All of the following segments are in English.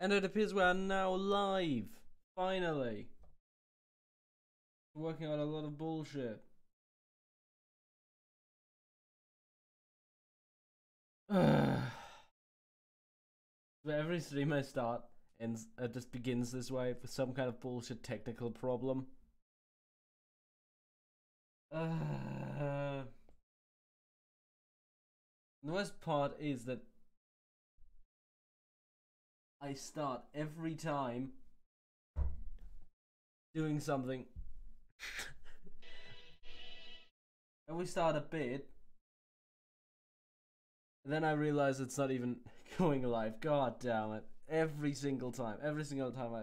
And it appears we are now live. Finally. We're working on a lot of bullshit. So every stream I start ends, just begins this way with some kind of bullshit technical problem. The worst part is that I start every time doing something. And we start a bit, and then I realize it's not even going live. God damn it. Every single time I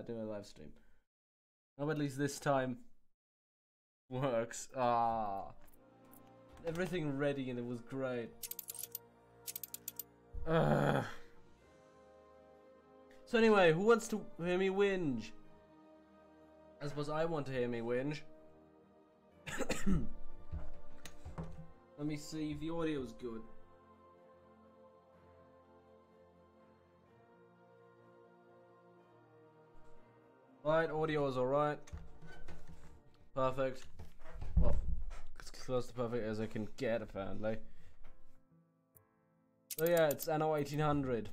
do a live stream. Oh, at least this time works. Everything ready and it was great. So anyway, who wants to hear me whinge? I suppose I want to hear me whinge. Let me see if the audio is good. Right, audio is alright. Perfect. Well, as close to perfect as I can get, apparently. So yeah, it's Anno 1800.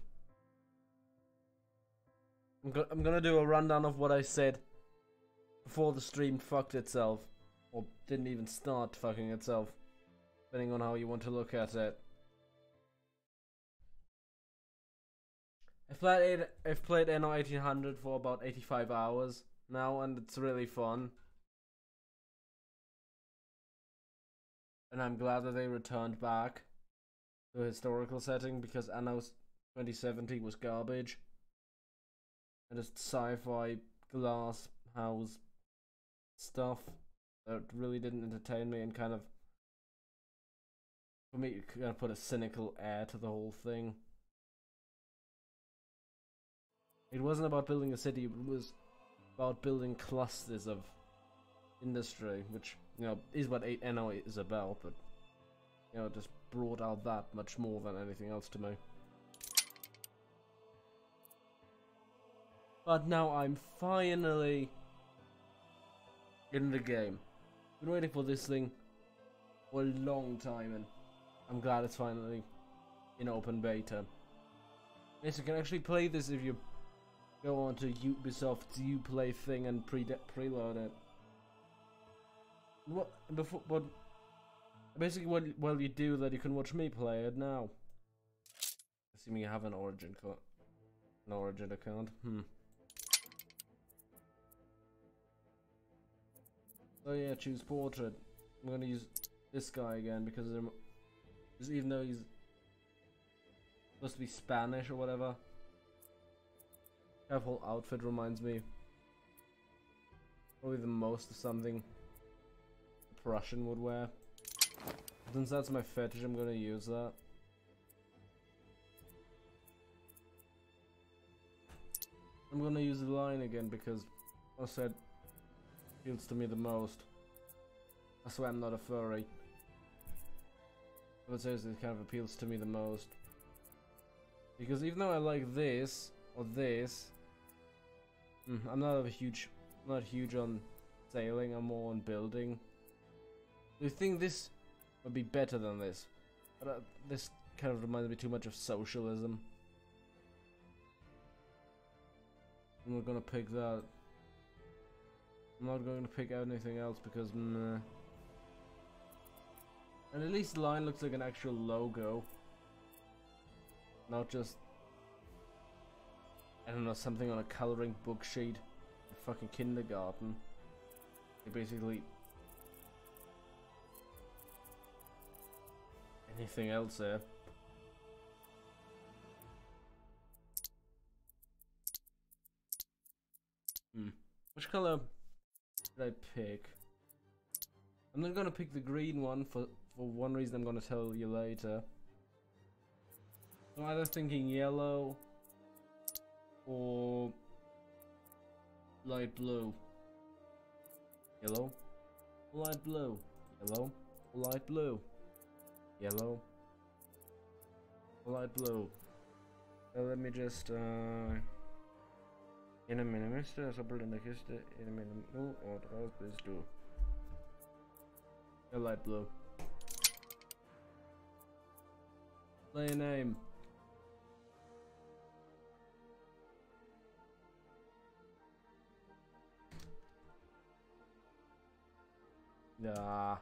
I'm gonna do a rundown of what I said before the stream fucked itself. Or didn't even start fucking itself. Depending on how you want to look at it. I've played Anno 1800 for about 85 hours now, and it's really fun. And I'm glad that they returned back to a historical setting, because Anno 2070 was garbage. And just sci-fi glass house stuff that really didn't entertain me, and kind of, for me, it kind of put a cynical air to the whole thing. It wasn't about building a city, it was about building clusters of industry, which, you know, is what Anno is about, but, you know, it just brought out that much more than anything else to me. But now I'm finally in the game. Been waiting for this thing for a long time, and I'm glad it's finally in open beta. Yes, you can actually play this if you go on to Ubisoft's Uplay thing and preload it. Basically while you do that, you can watch me play it now. Assuming you have an Origin account. So yeah, choose portrait. I'm gonna use this guy again because even though he's supposed to be Spanish or whatever. That whole outfit reminds me probably the most of something a Prussian would wear. Since that's my fetish, I'm gonna use that. I'm gonna use the line again because I said appeals to me the most. That's why I'm not a furry. But seriously, it kind of appeals to me the most. Because even though I like this or this, I'm not huge on sailing. I'm more on building. Do you think this would be better than this? But this kind of reminds me too much of socialism. I'm not gonna pick that. I'm not going to pick anything else because meh. And at least the line looks like an actual logo, not just, I don't know, something on a coloring book sheet in fucking kindergarten. It basically anything else there. Which color should I pick? I'm not gonna pick the green one for one reason I'm gonna tell you later. I'm either thinking yellow or light blue. Yellow, light blue. Yellow, light blue. Yellow, light blue. Let me just In einem Miste, Sappel in der Kiste, in einem Ort raus bist du. A light blue. Play a name. Yeah.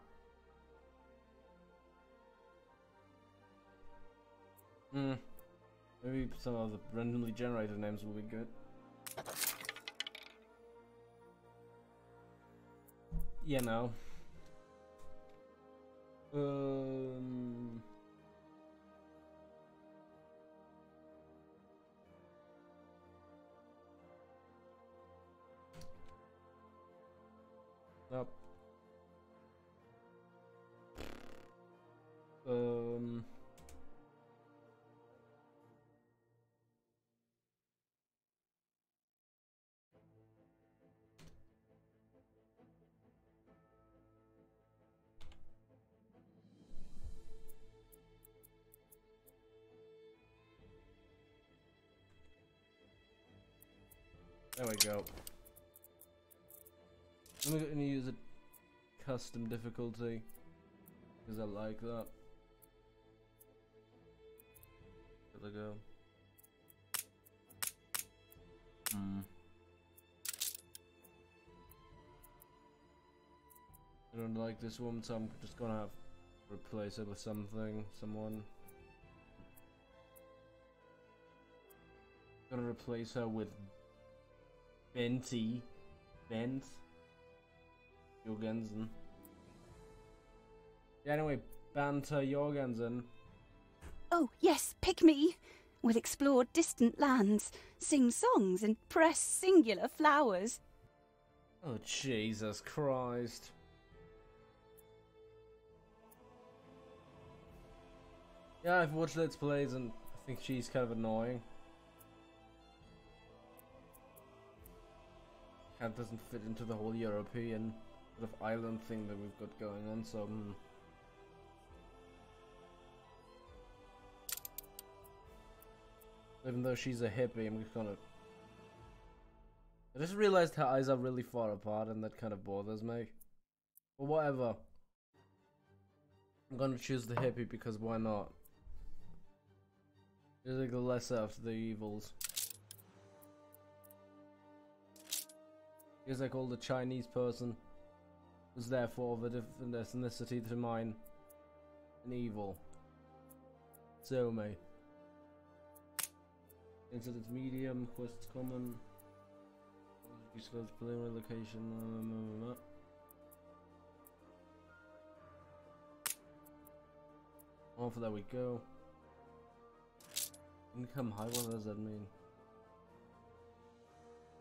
Maybe some of the randomly generated names will be good. You know. Nope. There we go. I'm gonna use a custom difficulty because I like that. There we go. I don't like this one, so I'm just gonna have to replace it with someone. Gonna replace her with Bent Jorgensen. Yeah, anyway, Banter Jorgensen. Oh, yes, pick me. We'll explore distant lands, sing songs, and press singular flowers. Oh, Jesus Christ. Yeah, I've watched Let's Plays and I think she's kind of annoying. Kind of doesn't fit into the whole European sort of island thing that we've got going on, so even though she's a hippie, I'm just gonna... I just realized her eyes are really far apart and that kind of bothers me. But whatever. I'm gonna choose the hippie because why not? She's like the lesser of the evils. He's like all the Chinese person who's therefore of a different ethnicity to mine. An evil. So me. Incident medium, quests common. Disclose preliminary location. Off, there we go. Income high, what does that mean?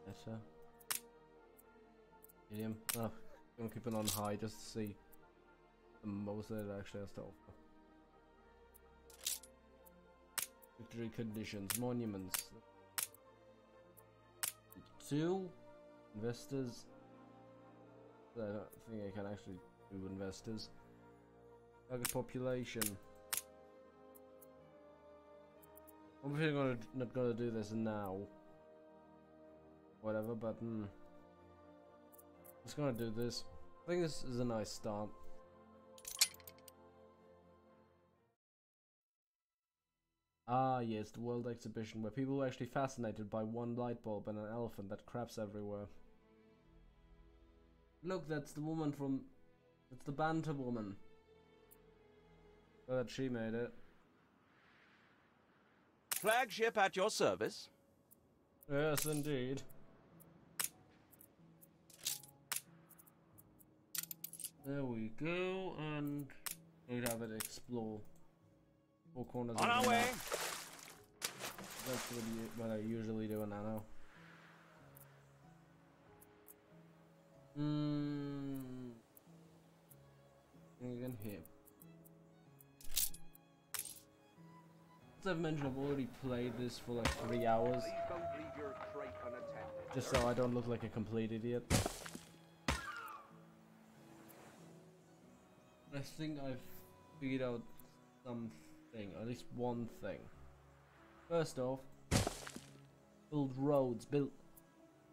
Better. Medium. Oh, I'm keeping on high just to see the most that it actually has to offer. Victory conditions, monuments. 2 investors. I don't think I can actually do investors. Target population. I'm not gonna do this now. Whatever, but just gonna do this. I think this is a nice start. Ah, yes, the World Exhibition, where people were actually fascinated by one light bulb and an elephant that craps everywhere. Look, that's the woman from... It's the Banter woman. Oh, that she made it. Flagship at your service. Yes, indeed. There we go, and we'd have it explore 4 corners On of our the way. map. That's what I usually do in Anno. Again here. As I've mentioned, I've already played this for like 3 hours. Just so I don't look like a complete idiot. I think I've figured out something, or at least one thing. First off, build roads,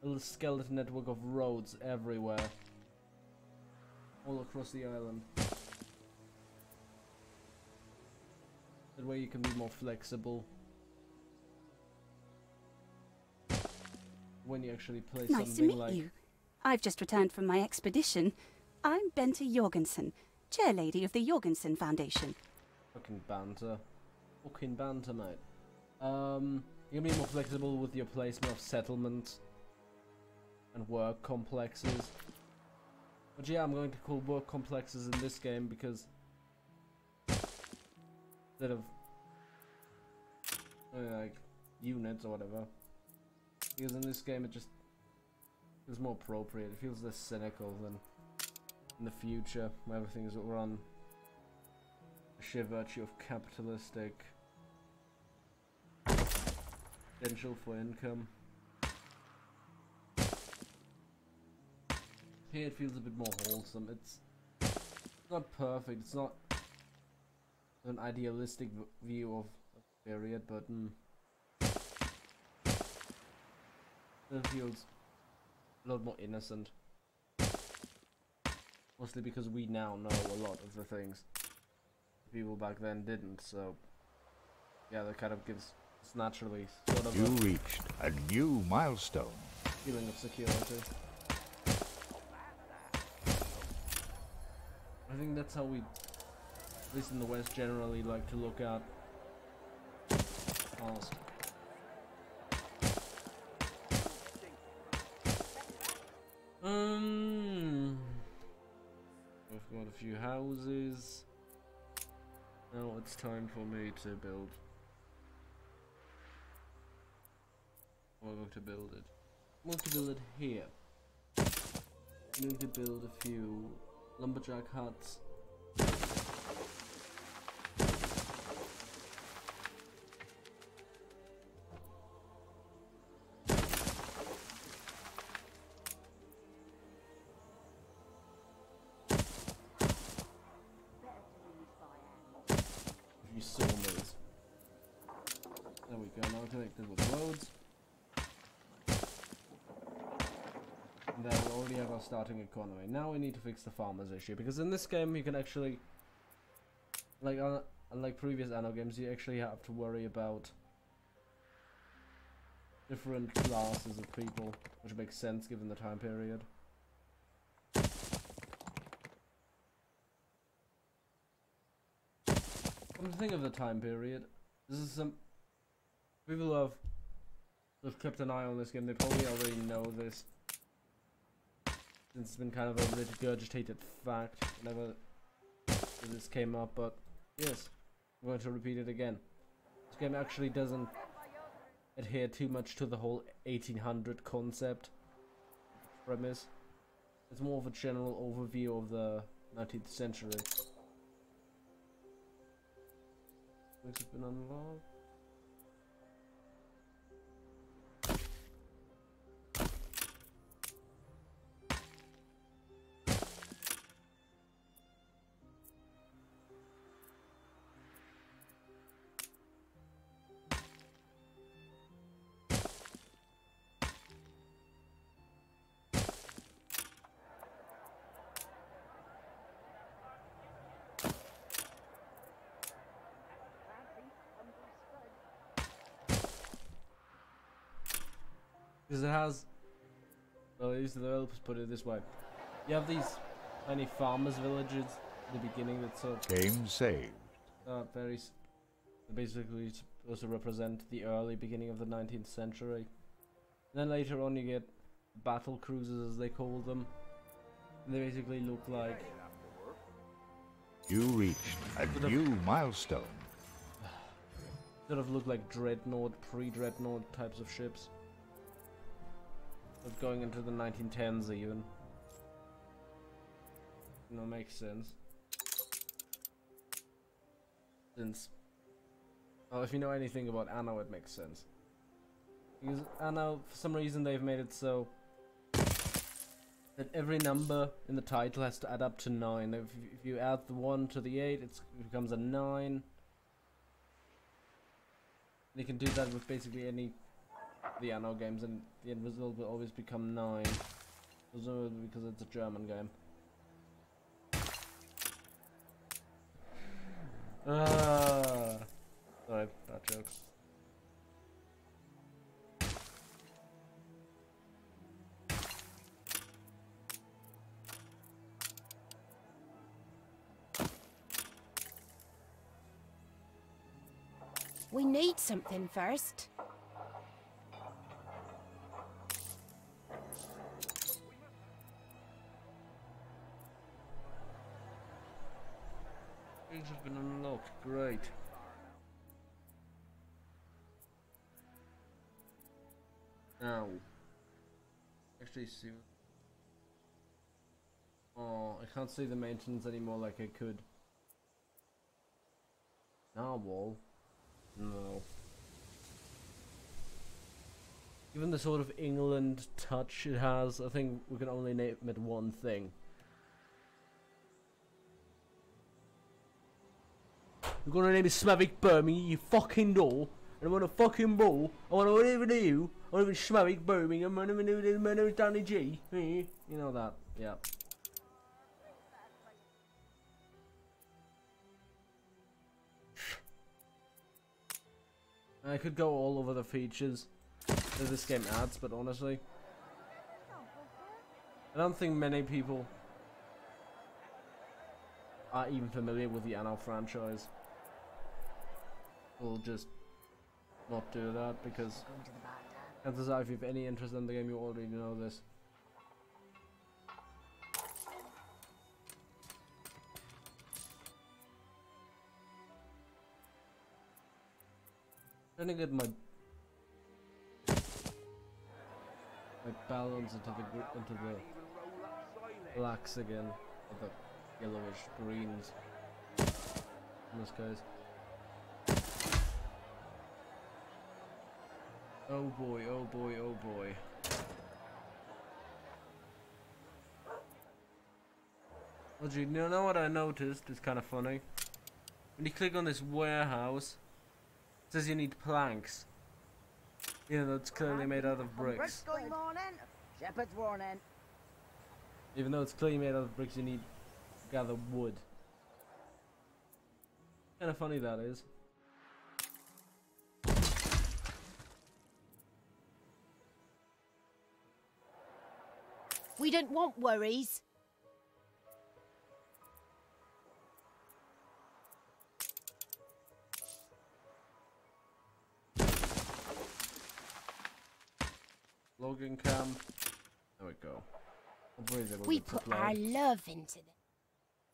a little skeleton network of roads everywhere. All across the island. That way you can be more flexible when you actually play Nice something to meet like... you. I've just returned from my expedition. I'm Bente Jorgensen, chairlady of the Jorgensen Foundation. Fucking banter. Fucking banter, mate. You can be more flexible with your placement of settlements and work complexes. But yeah, I'm going to call work complexes in this game because instead of like units or whatever, because in this game it just feels more appropriate. It feels less cynical than in the future where everything is run the sheer virtue of capitalistic potential for income. Here it feels a bit more wholesome. It's not perfect. It's not an idealistic view of the period, but it feels a lot more innocent. Mostly because we now know a lot of the things people back then didn't, so yeah, that kind of gives us naturally sort of You reached a new milestone. feeling of security. I think that's how we, at least in the West, generally like to look at past. We've got a few houses. Now it's time for me to build. I'm going to build it. I'm going to build it here. I'm going to build a few lumberjack huts. A few sawmills. There we go, now connected with roads. And then we already have our starting economy. Now we need to fix the farmers issue, because in this game you can actually, like unlike previous Anno games, you actually have to worry about different classes of people, which makes sense given the time period. Come to think of the time period, this is some people who have kept an eye on this game. They probably already know this, since it's been kind of a regurgitated fact whenever this came up, but yes, I'm going to repeat it again. This game actually doesn't adhere too much to the whole 1800 concept premise. It's more of a general overview of the 19th century. Which has been unlocked. Because it has, well, at least the developers put it this way. You have these tiny farmers' villages at the beginning that sort of Game saved. basically supposed to represent the early beginning of the 19th century. And then later on you get battle cruisers, as they call them. And they basically look like, You reached a new milestone. sort of look like dreadnought, pre-dreadnought types of ships. But going into the 1910s even. No, makes sense. Since, well, if you know anything about Anno, it makes sense. Because Anno, for some reason, they've made it so that every number in the title has to add up to 9. If you add the 1 to the 8, it becomes a 9. You can do that with basically any the Anno games, and the end result will always become 9. Presumably because it's a German game. Sorry, bad jokes. We need something first. Things have been unlocked, great. Now, actually see. Oh, I can't see the maintenance anymore like I could. Narwhal? No. Given the sort of England touch it has, I think we can only name it one thing. We're gonna name it Smavic Birmingham, you fucking door. And I want a fucking ball. I want whatever to do. I want to be Smavic Birmingham. I want to do Danny G. You know that, yeah. I could go all over the features that this game adds, but honestly, I don't think many people are even familiar with the Anno franchise. We'll just not do that because chances are if you have any interest in the game you already know this. Trying to get my balance into the blacks again, or the yellowish greens in this case. Oh boy, oh boy, oh boy. Well, you know what I noticed is kind of funny? When you click on this warehouse, it says you need planks. Even though it's clearly made out of bricks. Shepherd's warning. Even though it's clearly made out of bricks, you need to gather wood. Kind of funny that is. We don't want worries. Logging camp. There we go. We put our love into it.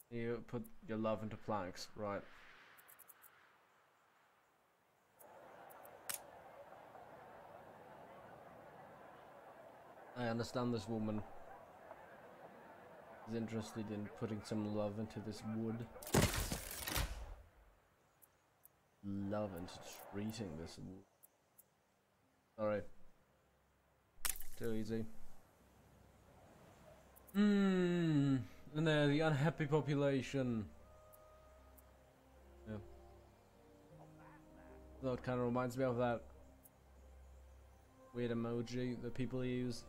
You put your love into planks, right? I understand this woman is interested in putting some love into this wood. Love into treating this wood. Sorry. Too easy. And there, the unhappy population. Yeah. Though it kind of reminds me of that weird emoji that people use.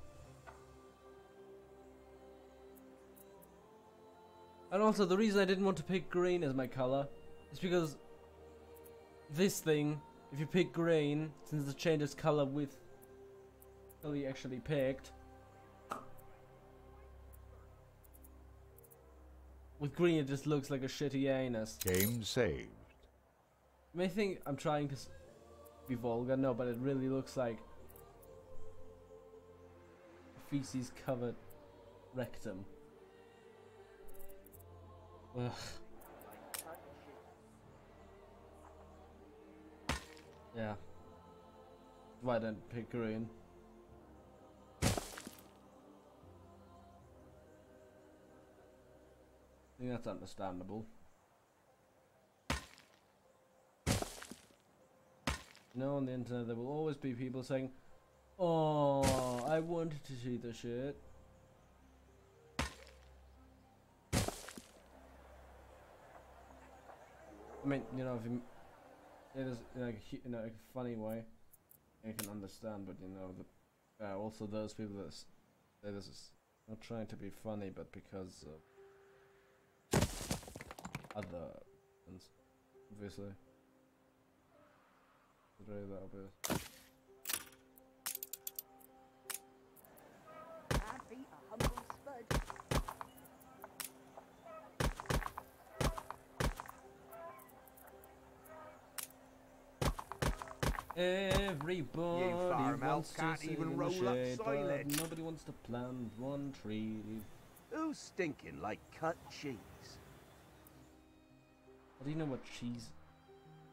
And also, the reason I didn't want to pick green as my color is because this thing, if you pick green, since it changes color with color you actually picked, with green it just looks like a shitty anus. Game saved. You may think I'm trying to be vulgar, no, but it really looks like a feces covered rectum. Ugh. Yeah. Why don't pick green? I think that's understandable. You know, on the internet there will always be people saying, "Oh, I wanted to see the shit." I mean, you know, if you, it is in a funny way. I can understand, but you know, also those people that say this is not trying to be funny, but because of other reasons, obviously. It's very that obvious. I'd be a humble spud. Everybody You farm wants elf to can't sit even in the roll up shade, but silage. nobody wants to plant one tree. Who's stinking like cut cheese? How do you know what cheese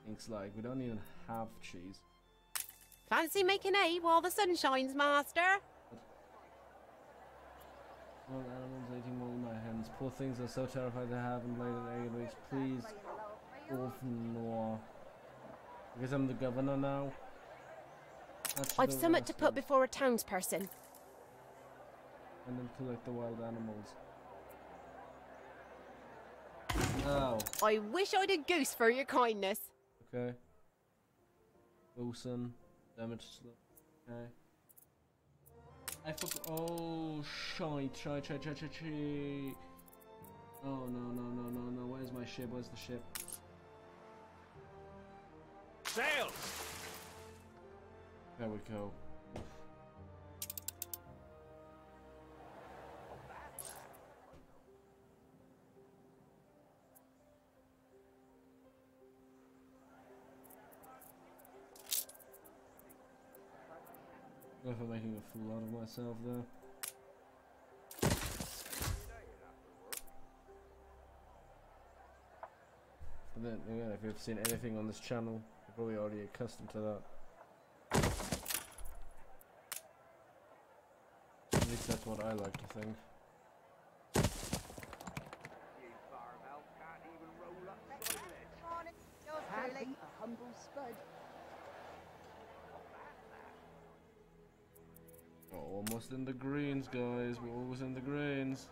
thinks like? We don't even have cheese. Fancy making hay while the sun shines, master? All animals eating all my hens. Poor things are so terrified they haven't laid an egg in weeks. Please, orphan noir. I guess I'm the governor now. I've somewhat to put before a townsperson. And then collect the wild animals. No. I wish I'd a goose for your kindness. Okay. Wilson. Damage. Okay. I forgot. Oh, shite. Oh, no. Where's my ship? Where's the ship? Sails! There we go. If I'm making a fool out of myself there. But then again, if you've seen anything on this channel, you're probably already accustomed to that. At least that's what I like to think. You farm elf can't even roll up silage. I'd be a humble spud. Almost in the greens, guys. We're always in the greens.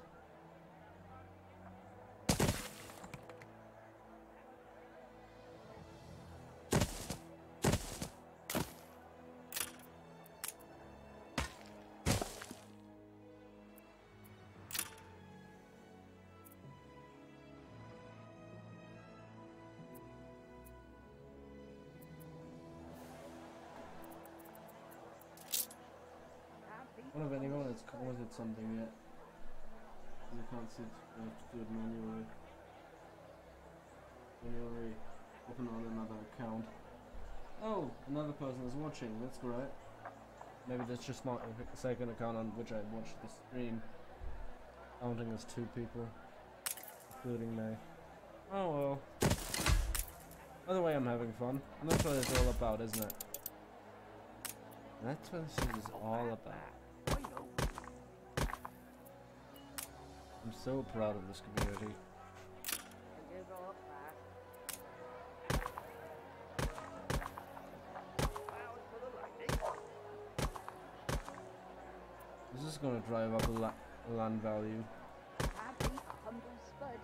I wonder if anyone has commented something yet. I can't see it. I have to do it manually. Open on another account. Oh, another person is watching. That's great. Maybe that's just my second account on which I watched the stream. Counting as 2 people, including me. Oh well. Either way, I'm having fun. And that's what it's all about, isn't it? That's what this is all about. I'm so proud of this community. This is going to drive up land value. I'd be a humble spud.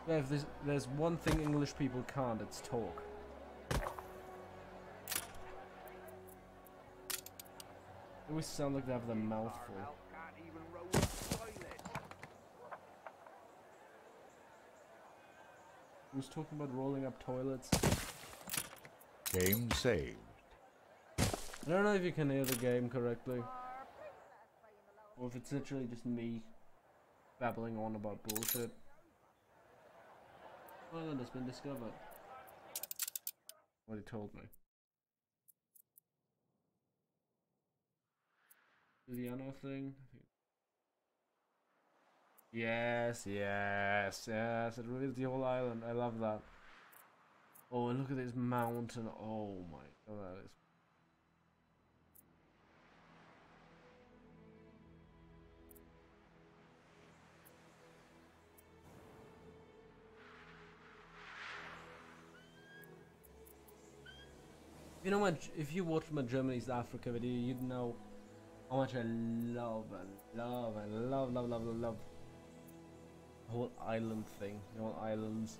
Yeah, if there's one thing English people can't, it's talk. They always sound like they have their mouth full. Who's talking about rolling up toilets? Game saved. I don't know if you can hear the game correctly. Or if it's literally just me babbling on about bullshit. Island has been discovered. What he told me. The Anno thing? Yes. It reveals the whole island. I love that. Oh, and look at this mountain. Oh my god, that is. You know, if you watched my Germany's Africa video, you'd know How much I love the whole island thing, the whole islands.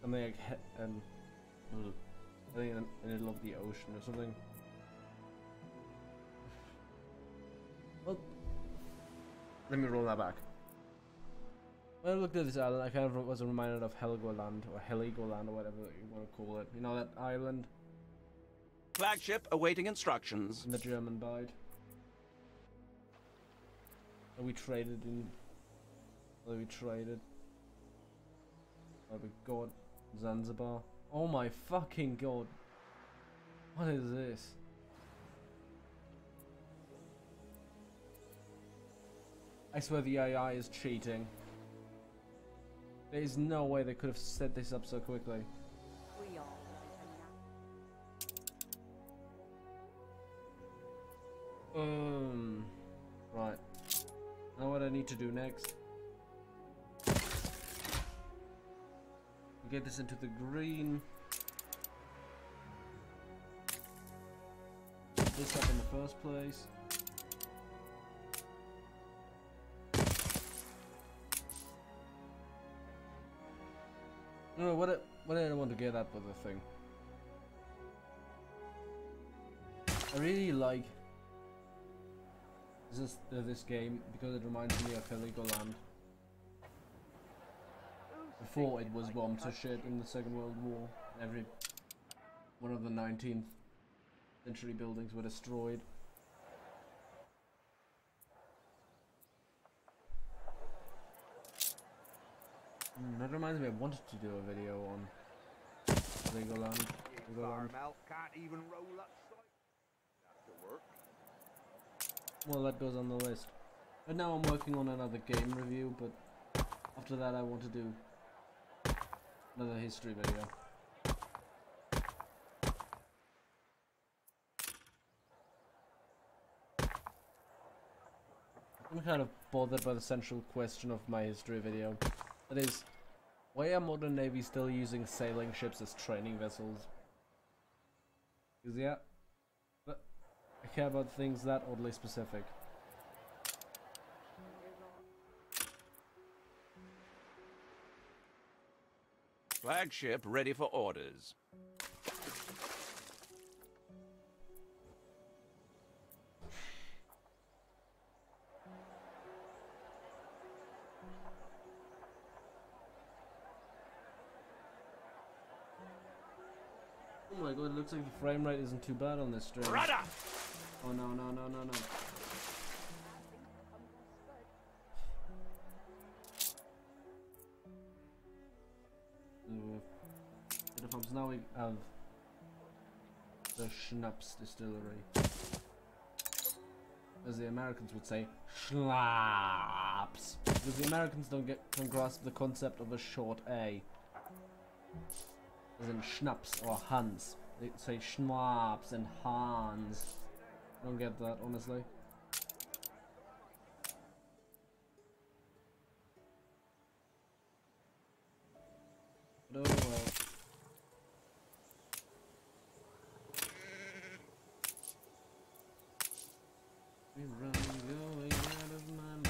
And they like, I think in the middle of the ocean or something. Well, let me roll that back. When I looked at this island, I kind of was reminded of Helgoland, or Heligoland, or whatever you want to call it. You know that island? Flagship awaiting instructions. In the German Bight. And we traded in... Well, we traded. Oh, we got Zanzibar. Oh my fucking god. What is this? I swear the AI is cheating. There is no way they could have set this up so quickly. We are Right. Now what I need to do next. Get this into the green. Put this up in the first place. No, what did I want to get at with the thing? I really like this game because it reminds me of Heligoland. Before it was bombed to shit in the Second World War. Every one of the 19th century buildings were destroyed. That reminds me, I wanted to do a video on Legoland. Can't even roll upside. That's to work. Well, that goes on the list. But now I'm working on another game review, but after that I want to do another history video. I'm kind of bothered by the central question of my history video. That is, why are modern navies still using sailing ships as training vessels? Because yeah, but I care about things that oddly specific. Flagship ready for orders. Oh my god, it looks like the frame rate isn't too bad on this stream. Rudder! Oh no, no, no, no, no. So now we have the Schnapps distillery. As the Americans would say, Schnapps. Because the Americans can grasp the concept of a short A. As in Schnapps or Hans. They say Schnapps and Hans. I don't get that, honestly. But oh well. Going out of my mind.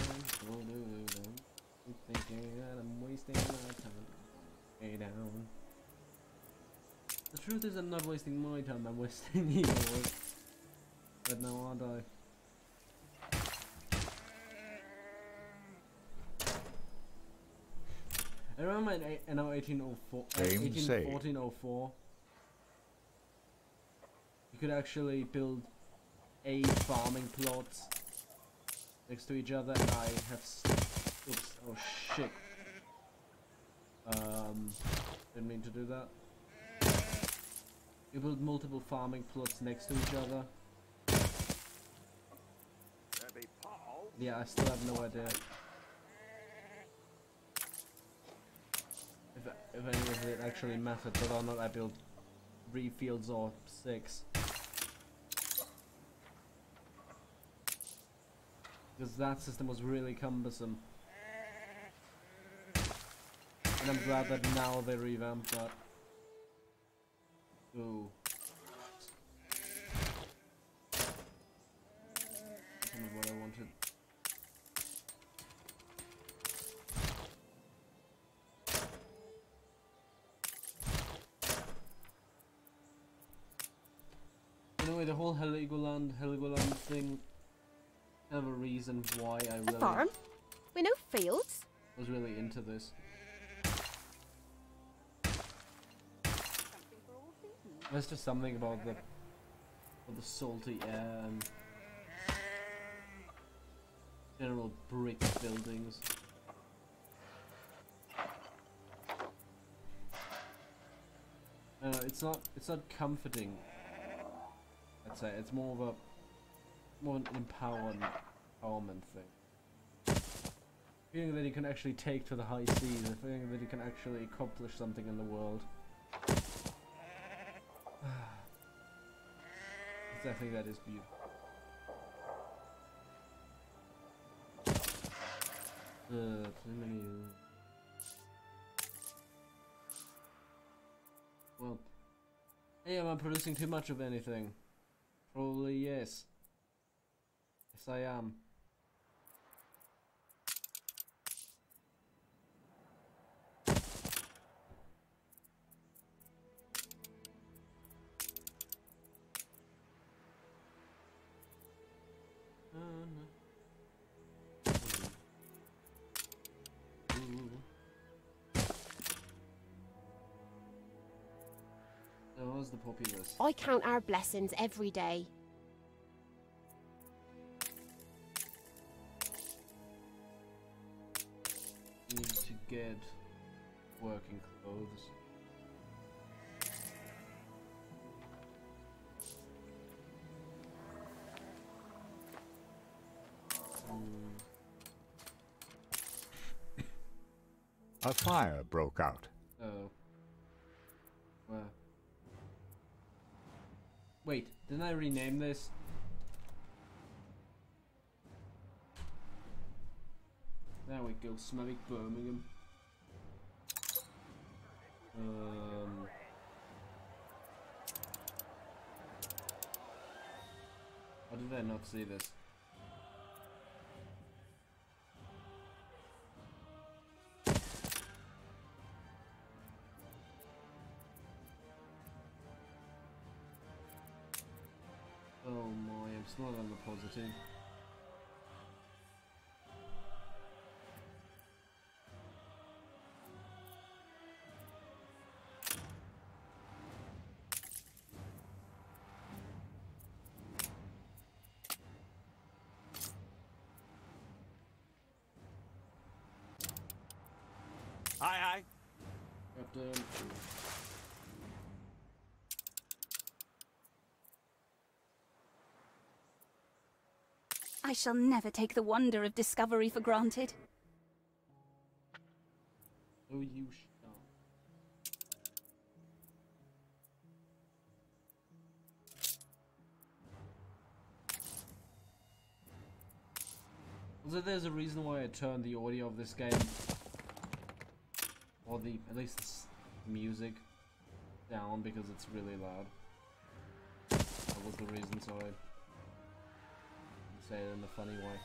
I'm thinking that I'm wasting my time. Way down. The truth is, I'm not wasting my time. I'm wasting yours. But now aren't I? I remember in Anno 1804, 1404, you could actually build 8 farming plots next to each other, and I have oops, oh shit. Didn't mean to do that. You build multiple farming plots next to each other. Yeah, I still have no idea if any of it actually mattered, whether or not I built 3 fields or 6. Because that system was really cumbersome. And I'm glad that now they revamped that. Ooh. whole Heligoland thing, kind of a reason why I A really farm? We know fields. was really into this. There's just something about the salty air and general brick buildings. It's not comforting. I'd say it's more of an empowerment thing. Feeling that you can actually take to the high seas, a feeling that you can actually accomplish something in the world. I think that is beautiful. Too many. Well, hey, am I producing too much of anything? Probably yes. Yes, I am. So how's the populace? I count our blessings every day. Need to get working clothes. A fire broke out. Oh. Where? Wait, didn't I rename this? There we go, Smavic Birmingham. How did I not see this? Oh my, I'm still on the positive. Aye, aye. Captain. I shall never take the wonder of discovery for granted. Oh, you shall. Also, there's a reason why I turned the audio of this game, or at least the music, down, because it's really loud. That was the reason, so I say it in a funny way.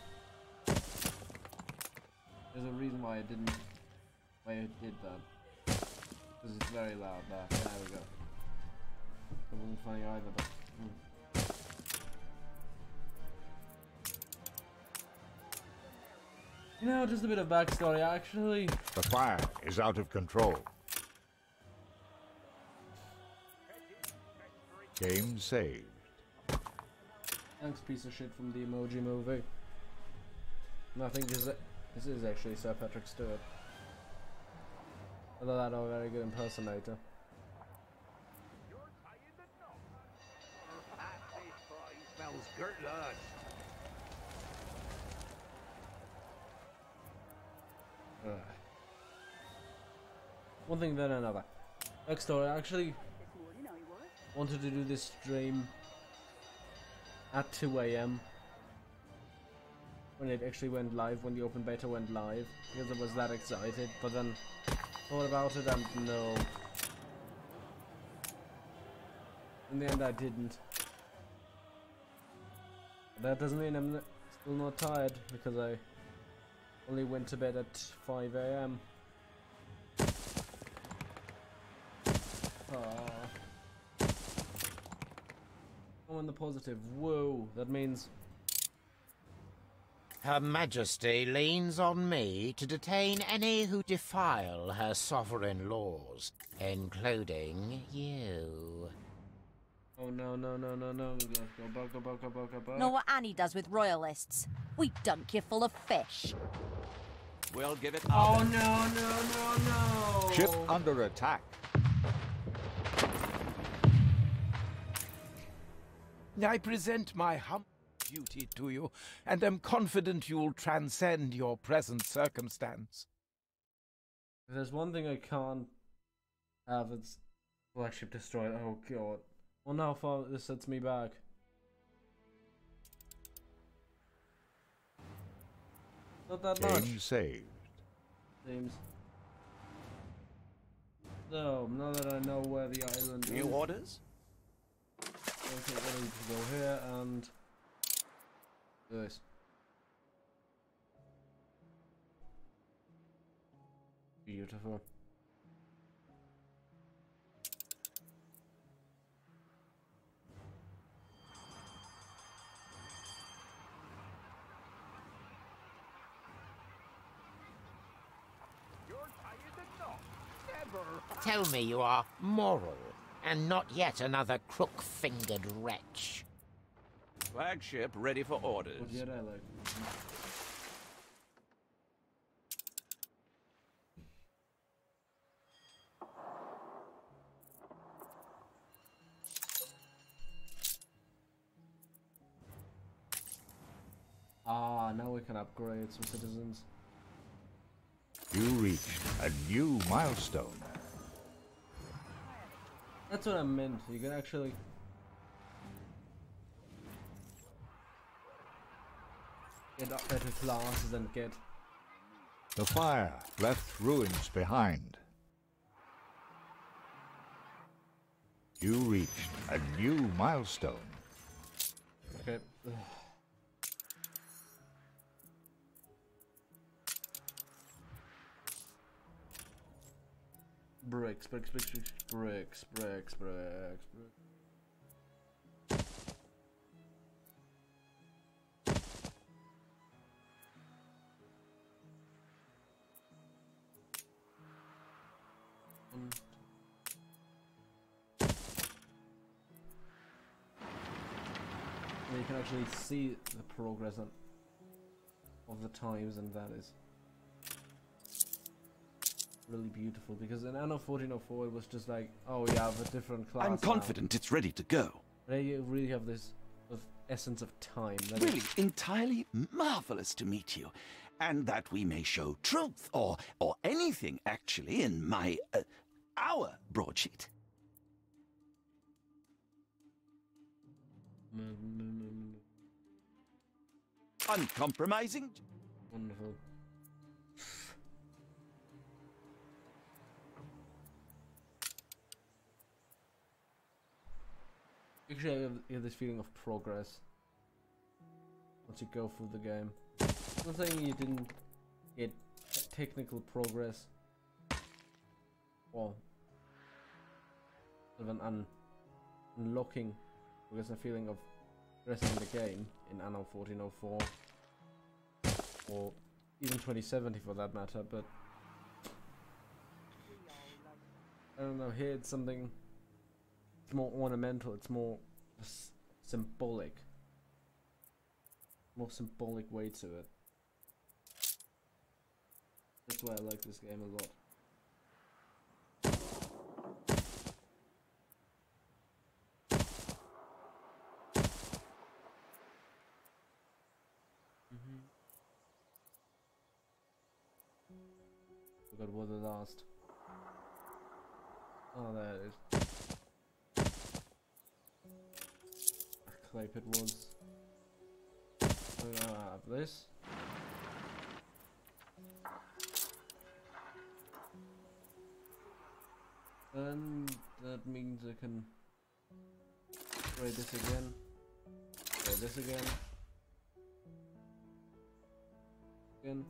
There's a reason why I did that. Because it's very loud there. There we go. It wasn't funny either, but... You know, just a bit of backstory, actually. The fire is out of control. Game saved. Thanks, piece of shit from the Emoji Movie. No, I think this is actually Sir Patrick Stewart. Although that a very good impersonator. You're tying the knot. That fish fry smells good, lad. One thing then another. Backstory, I actually wanted to do this stream at 2 AM when it actually went live, when the open beta went live, because I was that excited, but then thought about it and no. In the end I didn't. But that doesn't mean I'm still not tired, because I only went to bed at 5 AM. on the positive. Whoa, that means... Her Majesty leans on me to detain any who defile her sovereign laws, including you. Oh no, no, no, no, no. Go back, go back, go back, go back. Know what Annie does with royalists? We dunk you full of fish. We'll give it Oh our no, no, no, no! Ship under attack. I present my humble duty to you, and am confident you'll transcend your present circumstance. If there's one thing I can't have, it's flagship destroyed. Oh god. Wonder how far this sets me back. Not that much. Game saved. Seems. So, now that I know where the island new is, orders. okay, I need to go here and do this. Beautiful. You're tied in the knot. Never. Tell me you are moral, and not yet another crook-fingered wretch. Flagship ready for orders. What did I like? Ah, now we can upgrade some citizens. You reached a new milestone. That's what I meant. You can actually get up better classes and get... The fire left ruins behind. You reached a new milestone. Okay. Bricks, bricks, bricks, bricks, bricks, bricks, bricks, bricks. You can actually see the progress of the times, and that is really beautiful, because in Anno 1404 it was just like, oh yeah, the different class. I'm confident it's ready to go. There you really have this sort of essence of time. That Really, entirely marvelous to meet you. And that we may show truth, or anything, actually, in my, our broadsheet. Uncompromising. Wonderful. Actually, I have this feeling of progress once you go through the game. I'm not saying you didn't get technical progress or sort of an unlocking, because a feeling of progressing the game in Anno 1404 or even 2070 for that matter, but I don't know, here it's something. It's more ornamental, it's more symbolic. More symbolic way to it. That's why I like this game a lot. Forgot what the last. Oh, there it is. Clay pit was. We're gonna have this. And that means I can trade this again. Trade this again. And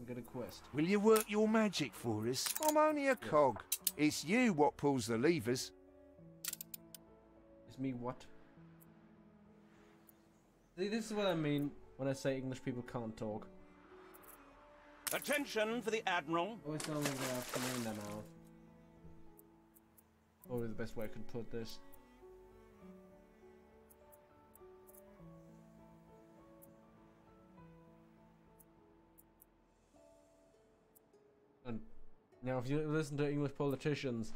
get a quest. Will you work your magic for us? I'm only a cog. It's you what pulls the levers. It's me what? See, this is what I mean when I say English people can't talk. Attention for the Admiral. Always sound like they have something in their mouth. Probably the best way I could put this. And now, if you listen to English politicians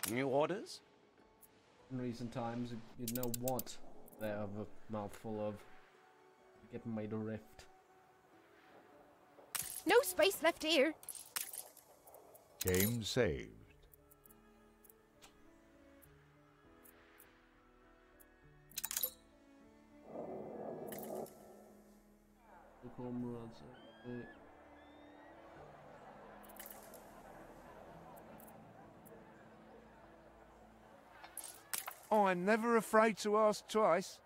New orders? in recent times, you'd know what they have a mouthful of. Get made a rift. No space left here. Game saved. The comrades. I'm never afraid to ask twice.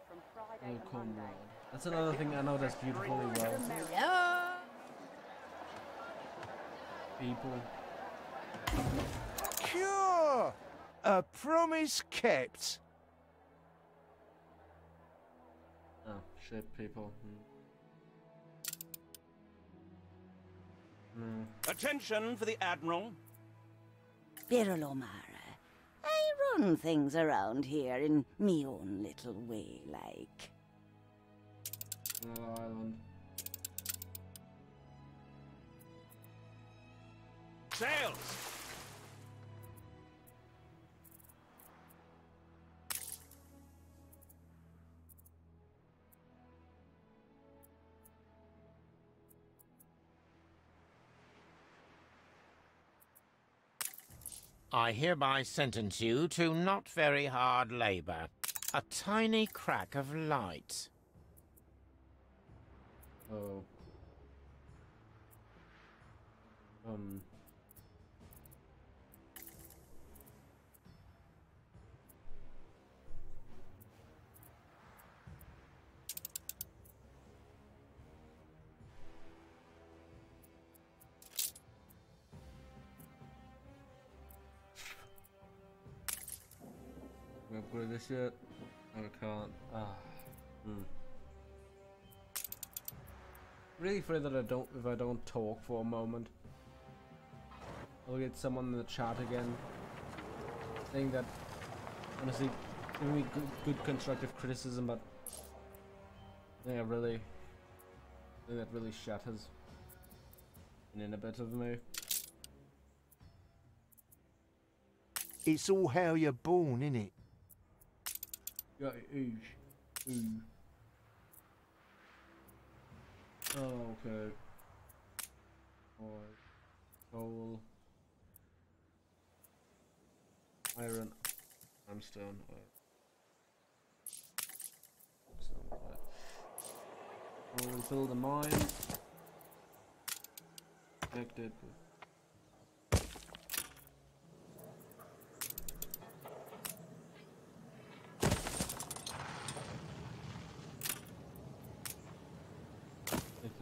From Friday The to comrade. Monday. That's another thing I know that's beautifully well. Yeah. People. Cure! A promise kept. Oh, shit, people. Attention for the Admiral. Birolomara, I run things around here in me own little way, like. Island. Sails. I hereby sentence you to not very hard labor. A tiny crack of light. Oh. Can I upgrade this yet? No, I can't. Really afraid that if I don't talk for a moment, I'll get someone in the chat again saying that, honestly, giving me good constructive criticism, but I think that really shatters in a bit of me. It's all how you're born, innit? Yeah, ooh. Oh, okay. Alright. Coal. Iron. Limestone. We'll build a mine. Connected.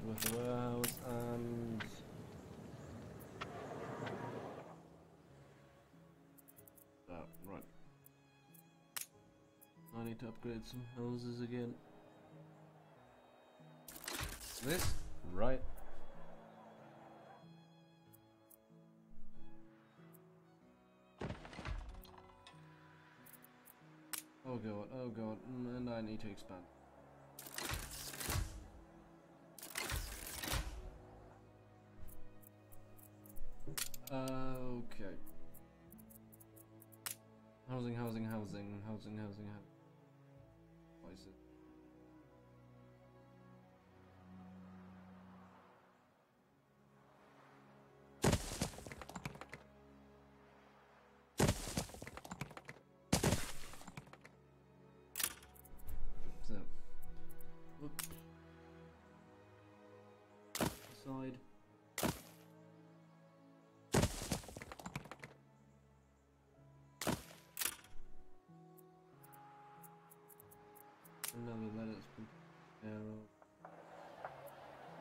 With the warehouse and right. I need to upgrade some houses again. This right. Oh god, and I need to expand. Okay. Housing. Places. So. Whoop. Side. Another lettuce. Arrow.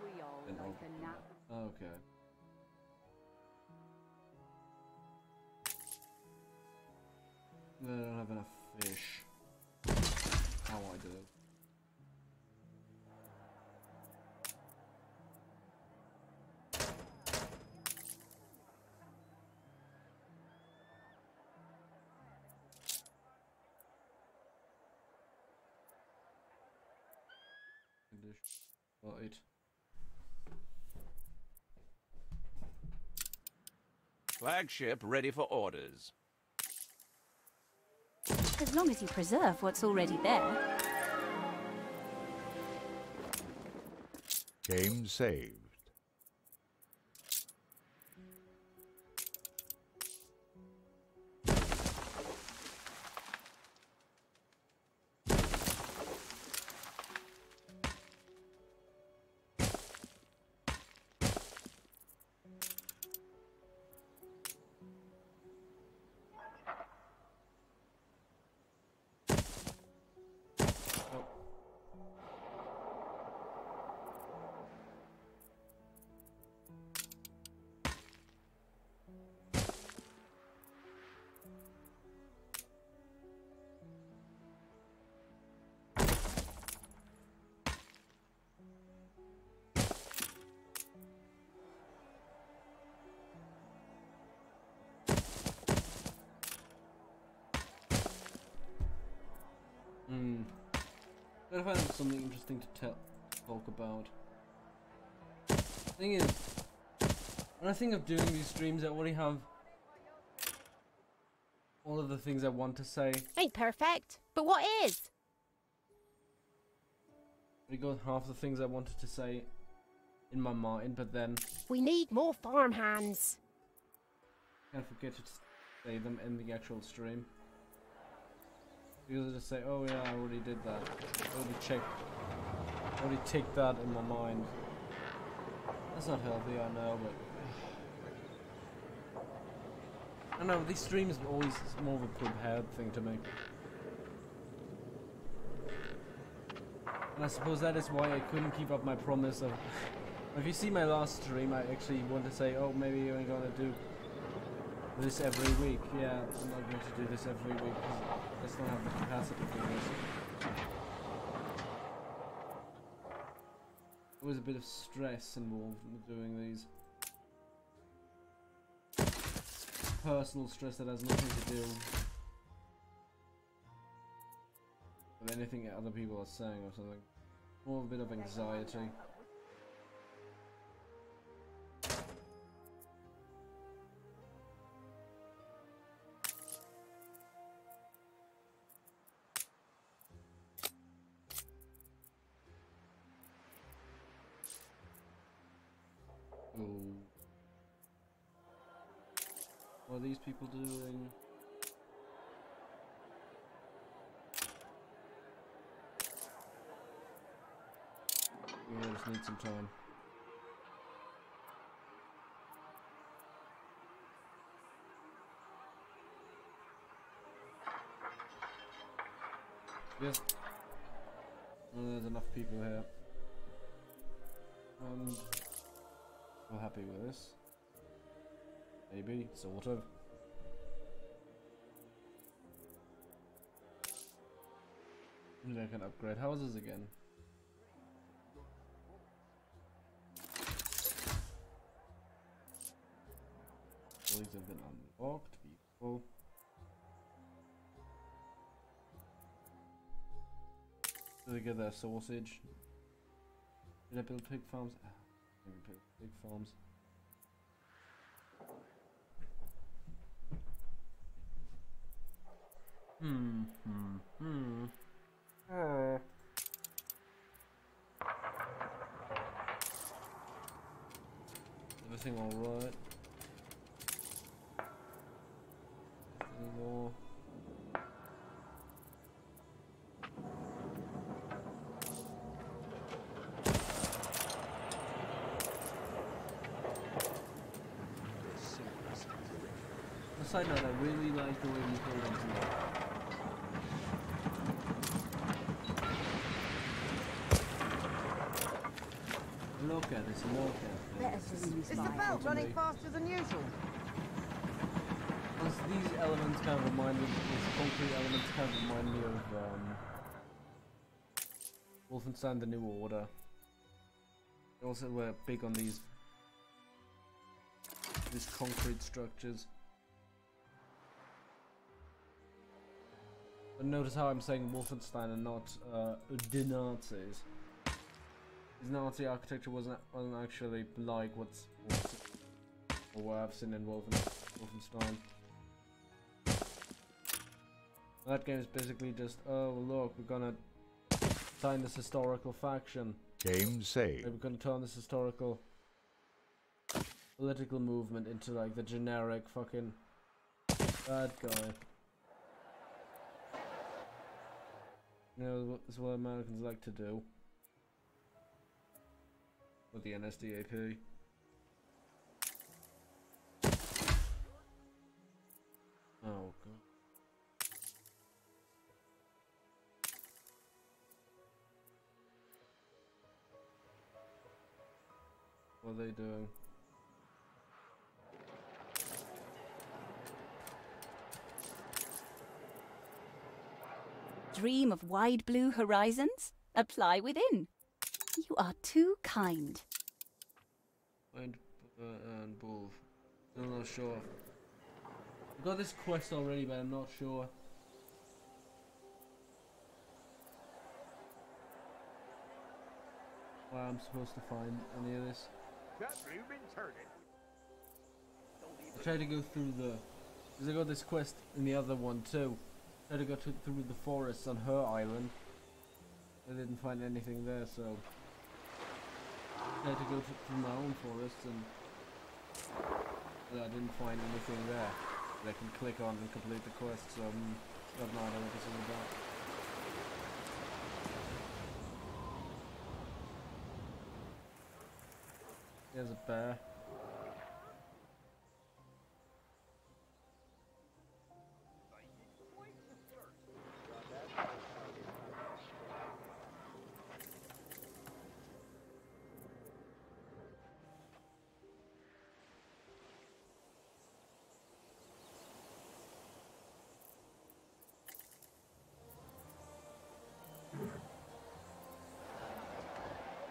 We all like a nap. Okay. I don't have enough fish. How I do. Right. Flagship ready for orders. As long as you preserve what's already there. Game saved. Gotta find something interesting to talk about. Thing is, when I think of doing these streams, I already have all of the things I want to say. Ain't perfect, but what is? We got half the things I wanted to say in my mind, but then we need more farm hands. I forget to say them in the actual stream. Because I just say, oh yeah, I already did that. I already ticked that in my mind. That's not healthy, I know, but I don't know, these streams are always more of a prepared thing to me. And I suppose that is why I couldn't keep up my promise of... If you see my last stream, I actually want to say, oh, maybe you're gonna do this every week. Yeah, I'm not going to do this every week because I just don't have the capacity for this. There was a bit of stress involved in doing these. Personal stress that has nothing to do with anything other people are saying or something. More a bit of anxiety. What are these people doing? We just need some time. Yes. Well, there's enough people here. We're happy with this. Maybe, sort of. Maybe I can upgrade houses again. All these have been unlocked. Beautiful. Did I get their sausage? Did I build pig farms? Maybe build pig farms. Everything alright? Any more? On a side note, I really like the way these buildings look. Look at this, look at this. Is the belt running faster than usual? these elements kind of remind me, these concrete elements kind of remind me of Wolfenstein: The New Order. They also were big on these concrete structures. But notice how I'm saying Wolfenstein and not the Nazis. His Nazi architecture wasn't actually like or what I've seen in Wolfenstein. That game is basically just, oh look, we're gonna sign this historical faction. Game saved. We're gonna turn this historical political movement into like the generic fucking bad guy. You know, this is what Americans like to do. With the NSDAP. Oh god. What are they doing? Dream of wide blue horizons? Apply within. You are too kind. And Wolf. I'm not sure. I've got this quest already, but I'm not sure. Why I'm supposed to find any of this. I tried to go through because I got this quest in the other one too. I tried to go through the forests on her island. I didn't find anything there, so I had to go through my own forest, and I didn't find anything there that I can click on and complete the quest. So I have no idea what this is about. There's a bear.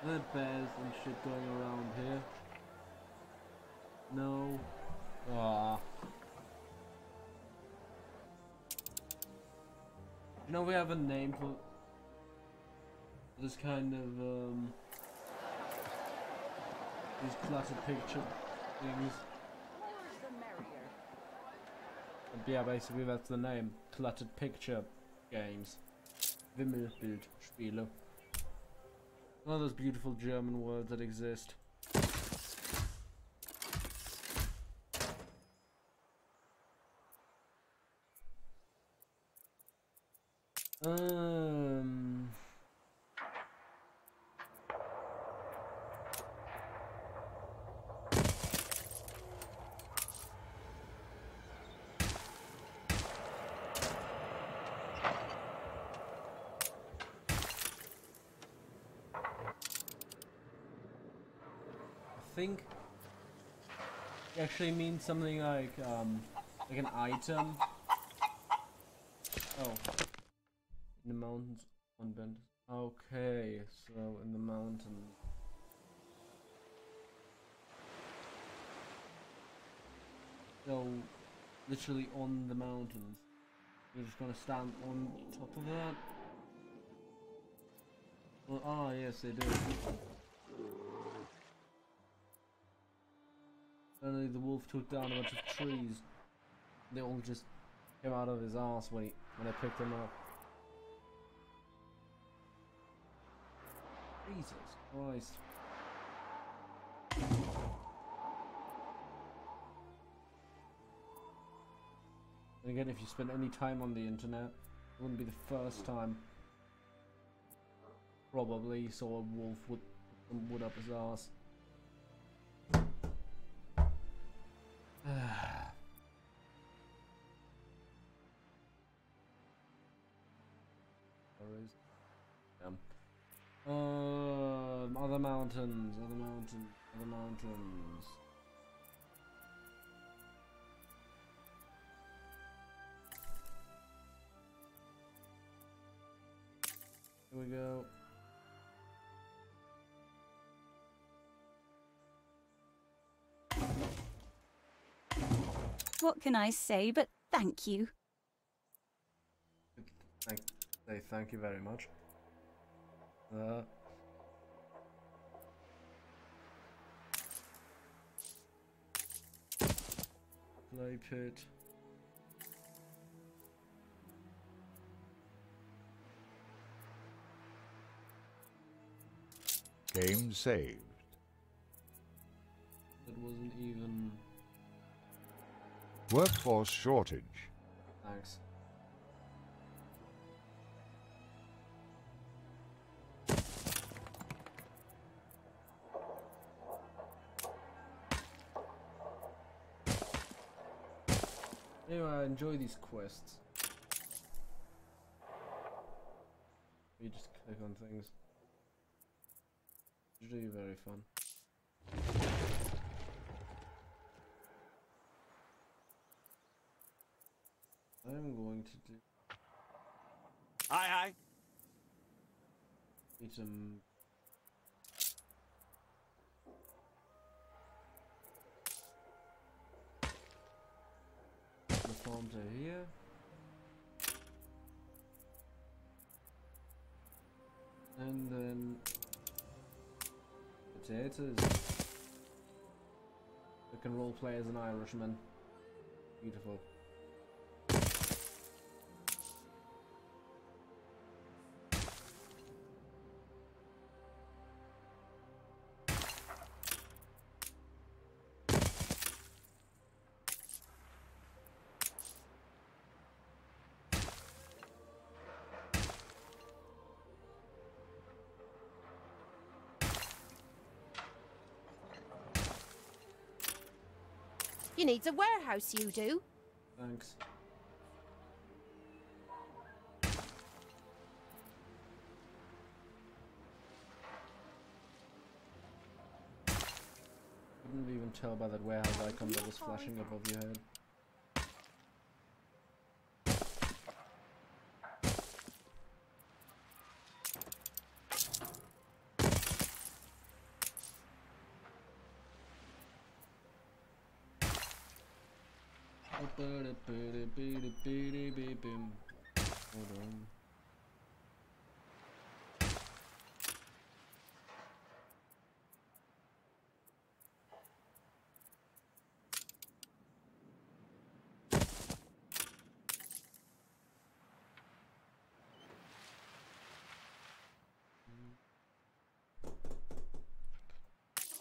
Are there bears and shit going around here? No. Ah. You know, we have a name for this kind of these cluttered picture things. Yeah, basically that's the name. Cluttered picture games. Wimmelbildspiele. One of those beautiful German words that exist. I think it actually means something like an item. Oh, in the mountains on bend. Okay, so in the mountains. So literally on the mountains. You're just gonna stand on top of that. Well, ah, yes, they do. Apparently the wolf took down a bunch of trees. They all just came out of his ass when I picked them up. Jesus Christ. And again, if you spend any time on the internet, it wouldn't be the first time. Probably you saw a wolf with some wood up his ass. Other mountains, other mountains, other mountains. Here we go. What can I say but thank you? Say thank you very much. Play pit. Game saved. It wasn't even... Workforce shortage. Thanks. Anyway, I enjoy these quests. You just click on things. Usually very fun. I'm going to do... Aye. Need some... The farms are here. And then... potatoes. I can roleplay as an Irishman. Beautiful. You need a warehouse, you do. Thanks. Couldn't even tell by that warehouse icon that was flashing above your head. Hold on.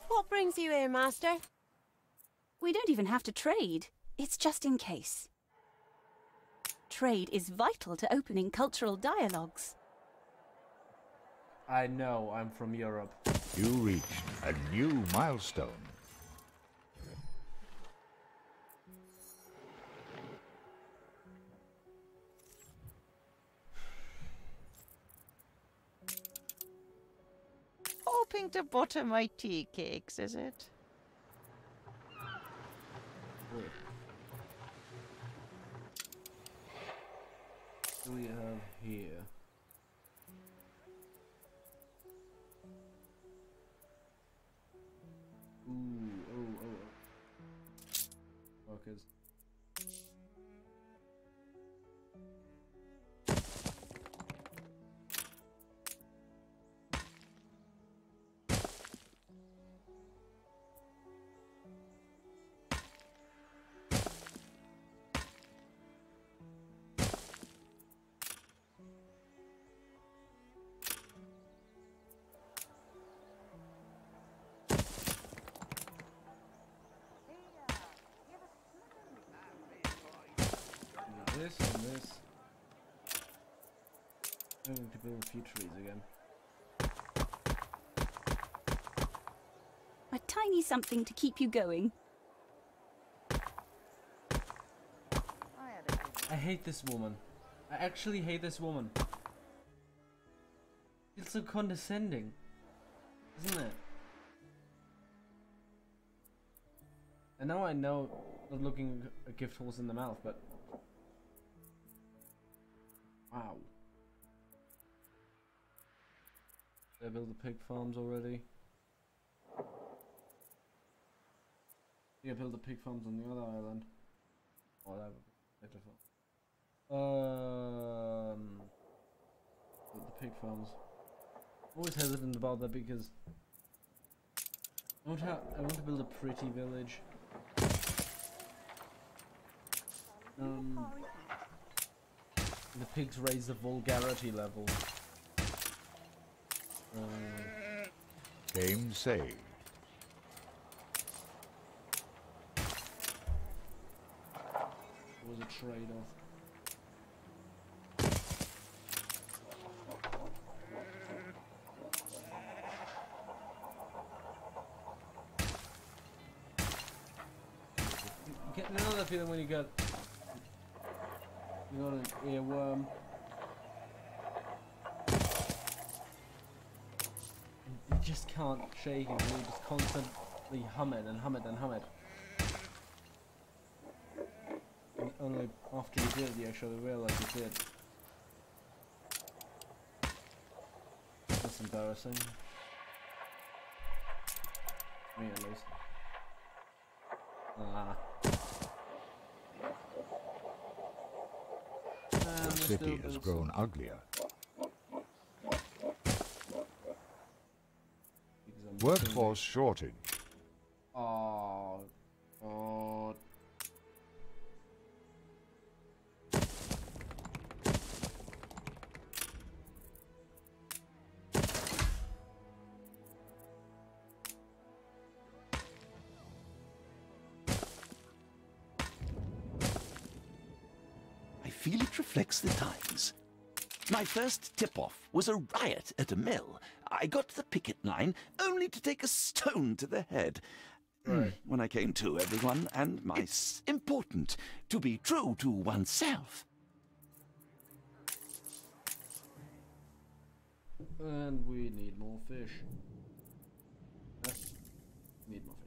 What brings you here, Master? We don't even have to trade. It's just in case. Trade is vital to opening cultural dialogues. I know, I'm from Europe. You reached a new milestone. Hoping to butter my tea cakes, is it? What do we have here? Ooh, Workers. This and this. I'm going to build a few trees again. A tiny something to keep you going. I hate this woman. I actually hate this woman. It's so condescending, isn't it? And now I know not looking a gift horse in the mouth, but wow. Did I build the pig farms already? Yeah, build the pig farms on the other island. Oh, that would be difficult. Build the pig farms. I'm always hesitant about that because I want to build a pretty village. The pigs raise the vulgarity level. Game saved. It was a trade-off. You know that feeling when you got an earworm? You just can't shake it, you just constantly hum it and hum it and hum it. And only after you did, you actually realize you did. That's embarrassing. Me at least. Ah. The city has grown uglier. Workforce shortage. Oh, God. I feel it reflects the times. My first tip-off was a riot at a mill. I got to the picket line only to take a stone to the head. Right. When I came to, everyone, and it's important to be true to oneself. And we need more fish. Yes. Need more fish.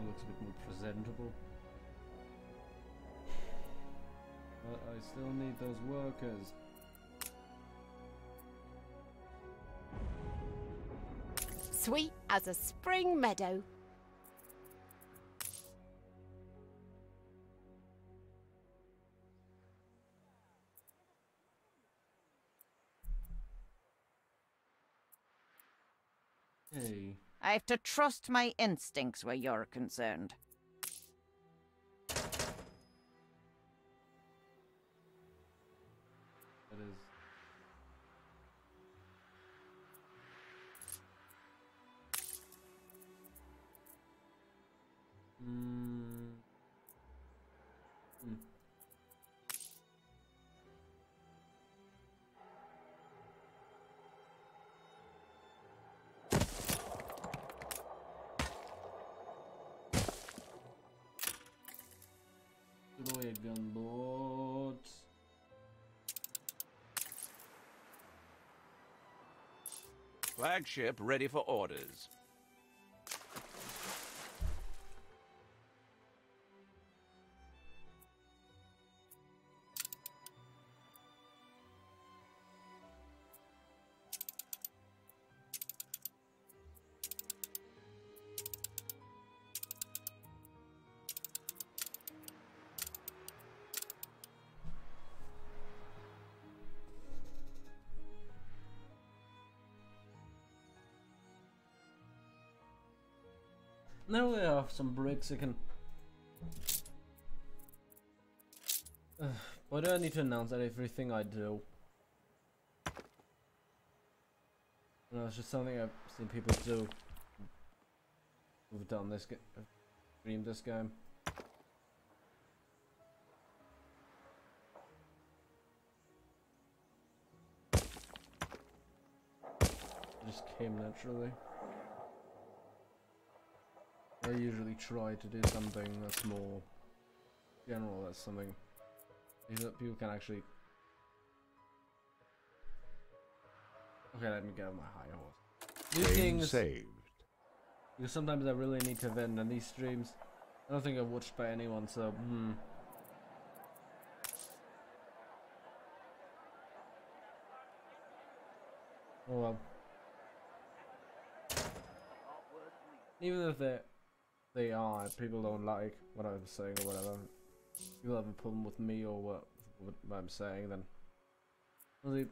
Looks a bit more presentable. But I still need those workers. Sweet as a spring meadow. Hey. I have to trust my instincts where you're concerned. That is. Put away a gunboat. Flagship ready for orders. Now we have some bricks I can... Why do I need to announce that everything I do? No, it's just something I've seen people do. Who've done this, streamed this game. It just came naturally. I usually try to do something that's more general, that's something people can actually... Okay, let me get on my high horse. These things saved. Because sometimes I really need to vent on these streams. I don't think I've watched by anyone, so oh well. Even if they are, people don't like what I'm saying or whatever. People have a problem with me or what I'm saying, then really,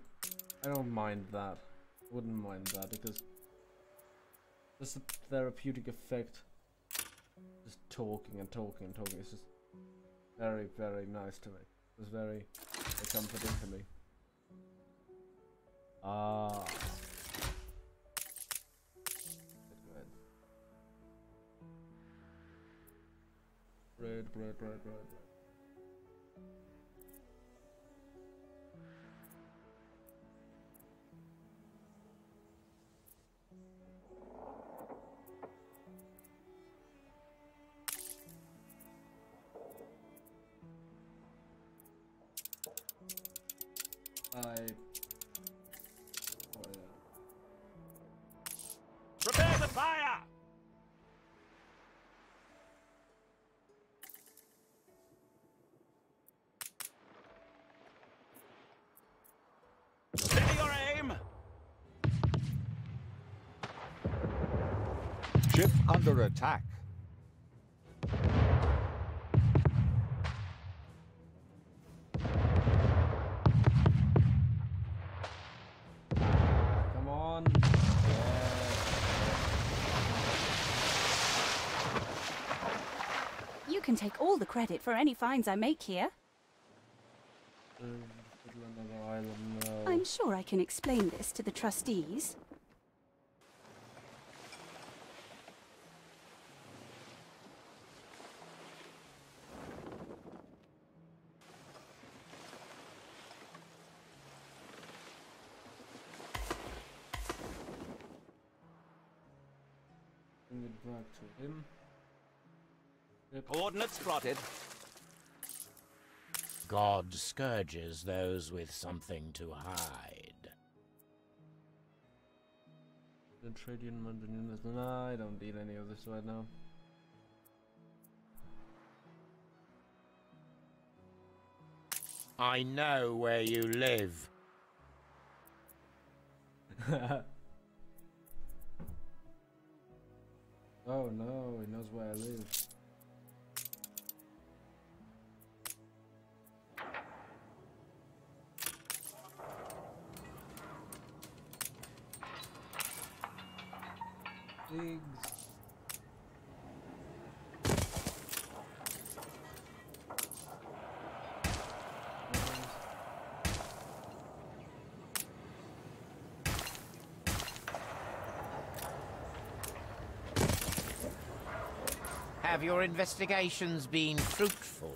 I don't mind that. I wouldn't mind that because there's a therapeutic effect. Just talking and talking and talking. It's just very, very nice to me. It's very comforting to me. Ah. Bread. Prepare the fire! Steady your aim! Ship under attack. Come on. You can take all the credit for any finds I make here. I'm sure I can explain this to the trustees. Bring it back to him. Yep. Coordinates plotted. God scourges those with something to hide. The Tradian Mandarin. Nah, I don't need any of this right now. I know where you live. Oh no, he knows where I live. Pigs. Have your investigations been fruitful?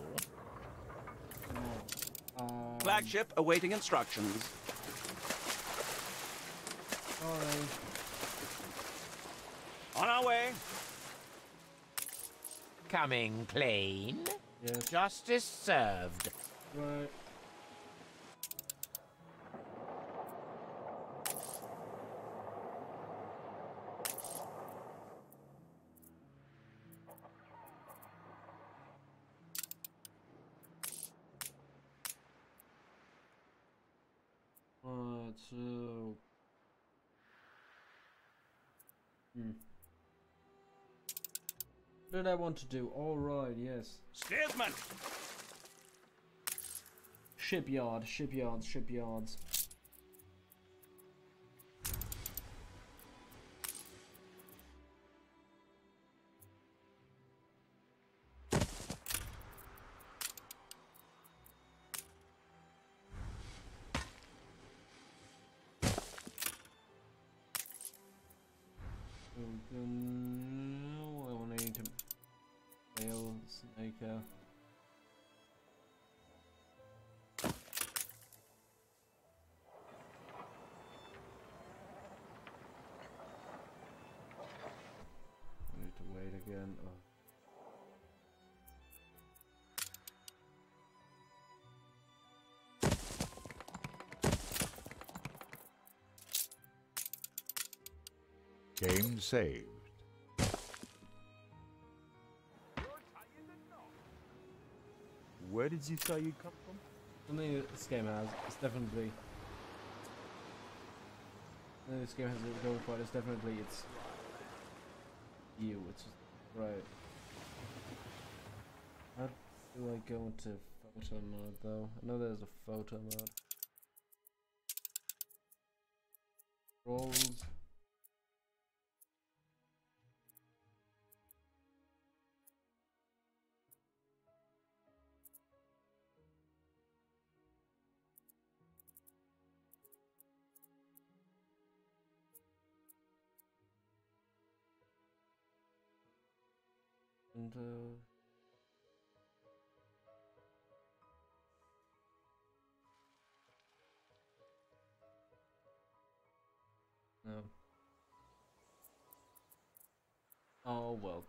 Flagship awaiting instructions. Sorry. On our way. Coming clean? Yes. Justice served. Right. So... What did I want to do? Alright, yes. Steersman! Shipyards. I need to fail Snaker. I need to wait again. Oh. Game saved. Where did you say you come from? Something this game has, it's definitely... This game has it going for it, it's definitely, it's... you, it's just... right. How do I go into photo mode though? I know there's a photo mode. Rolls. And no. Oh well.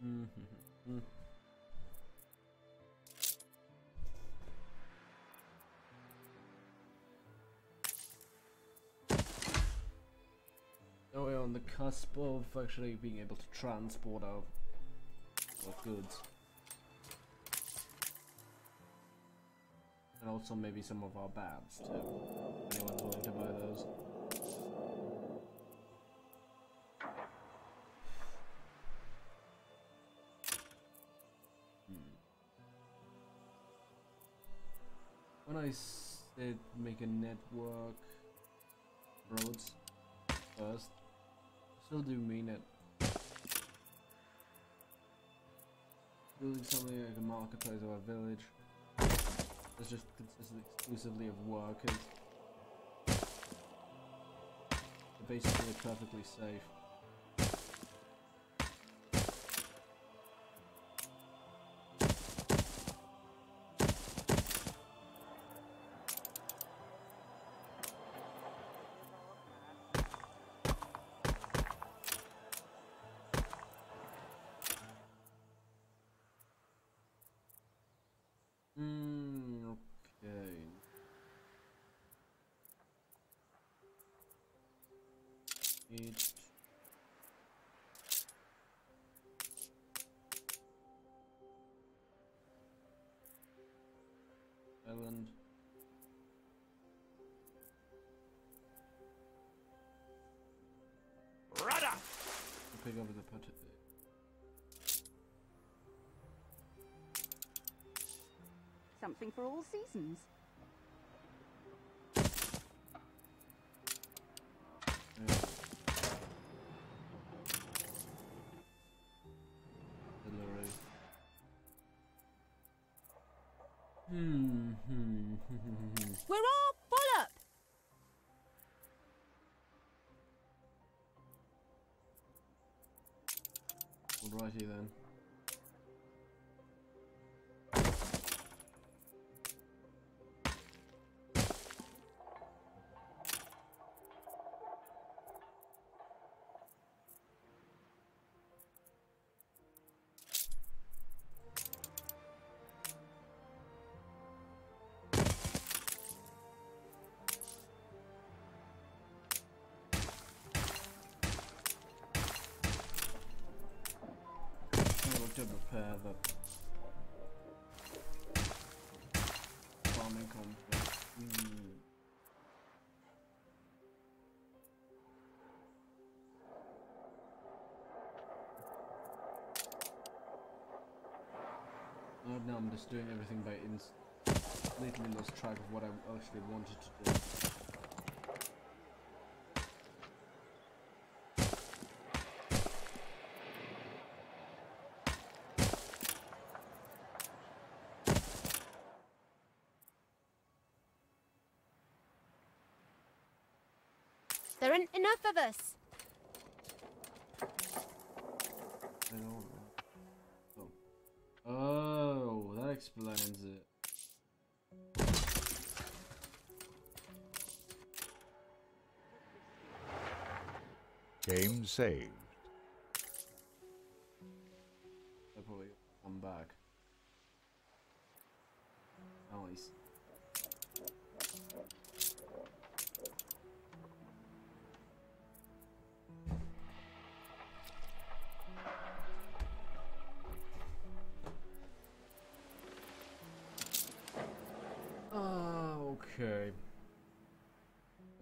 Mm-hmm. Oh, we're on the cusp of actually being able to transport our goods. And also maybe some of our babs too. If anyone's willing to buy those. When I said make a network roads first, I still do mean it. Building something like a marketplace or a village that's just consisted exclusively of workers. They're basically perfectly safe. Okay. It island. Rudder! Pick up the potato. Something for all seasons. We're all full up! Alrighty then. To repair the farming complex. Oh, now I'm just doing everything by completely lost track of what I actually wanted to do. There aren't enough of us. Oh, that explains it. Game saved. They'll probably come back. Nice. Okay.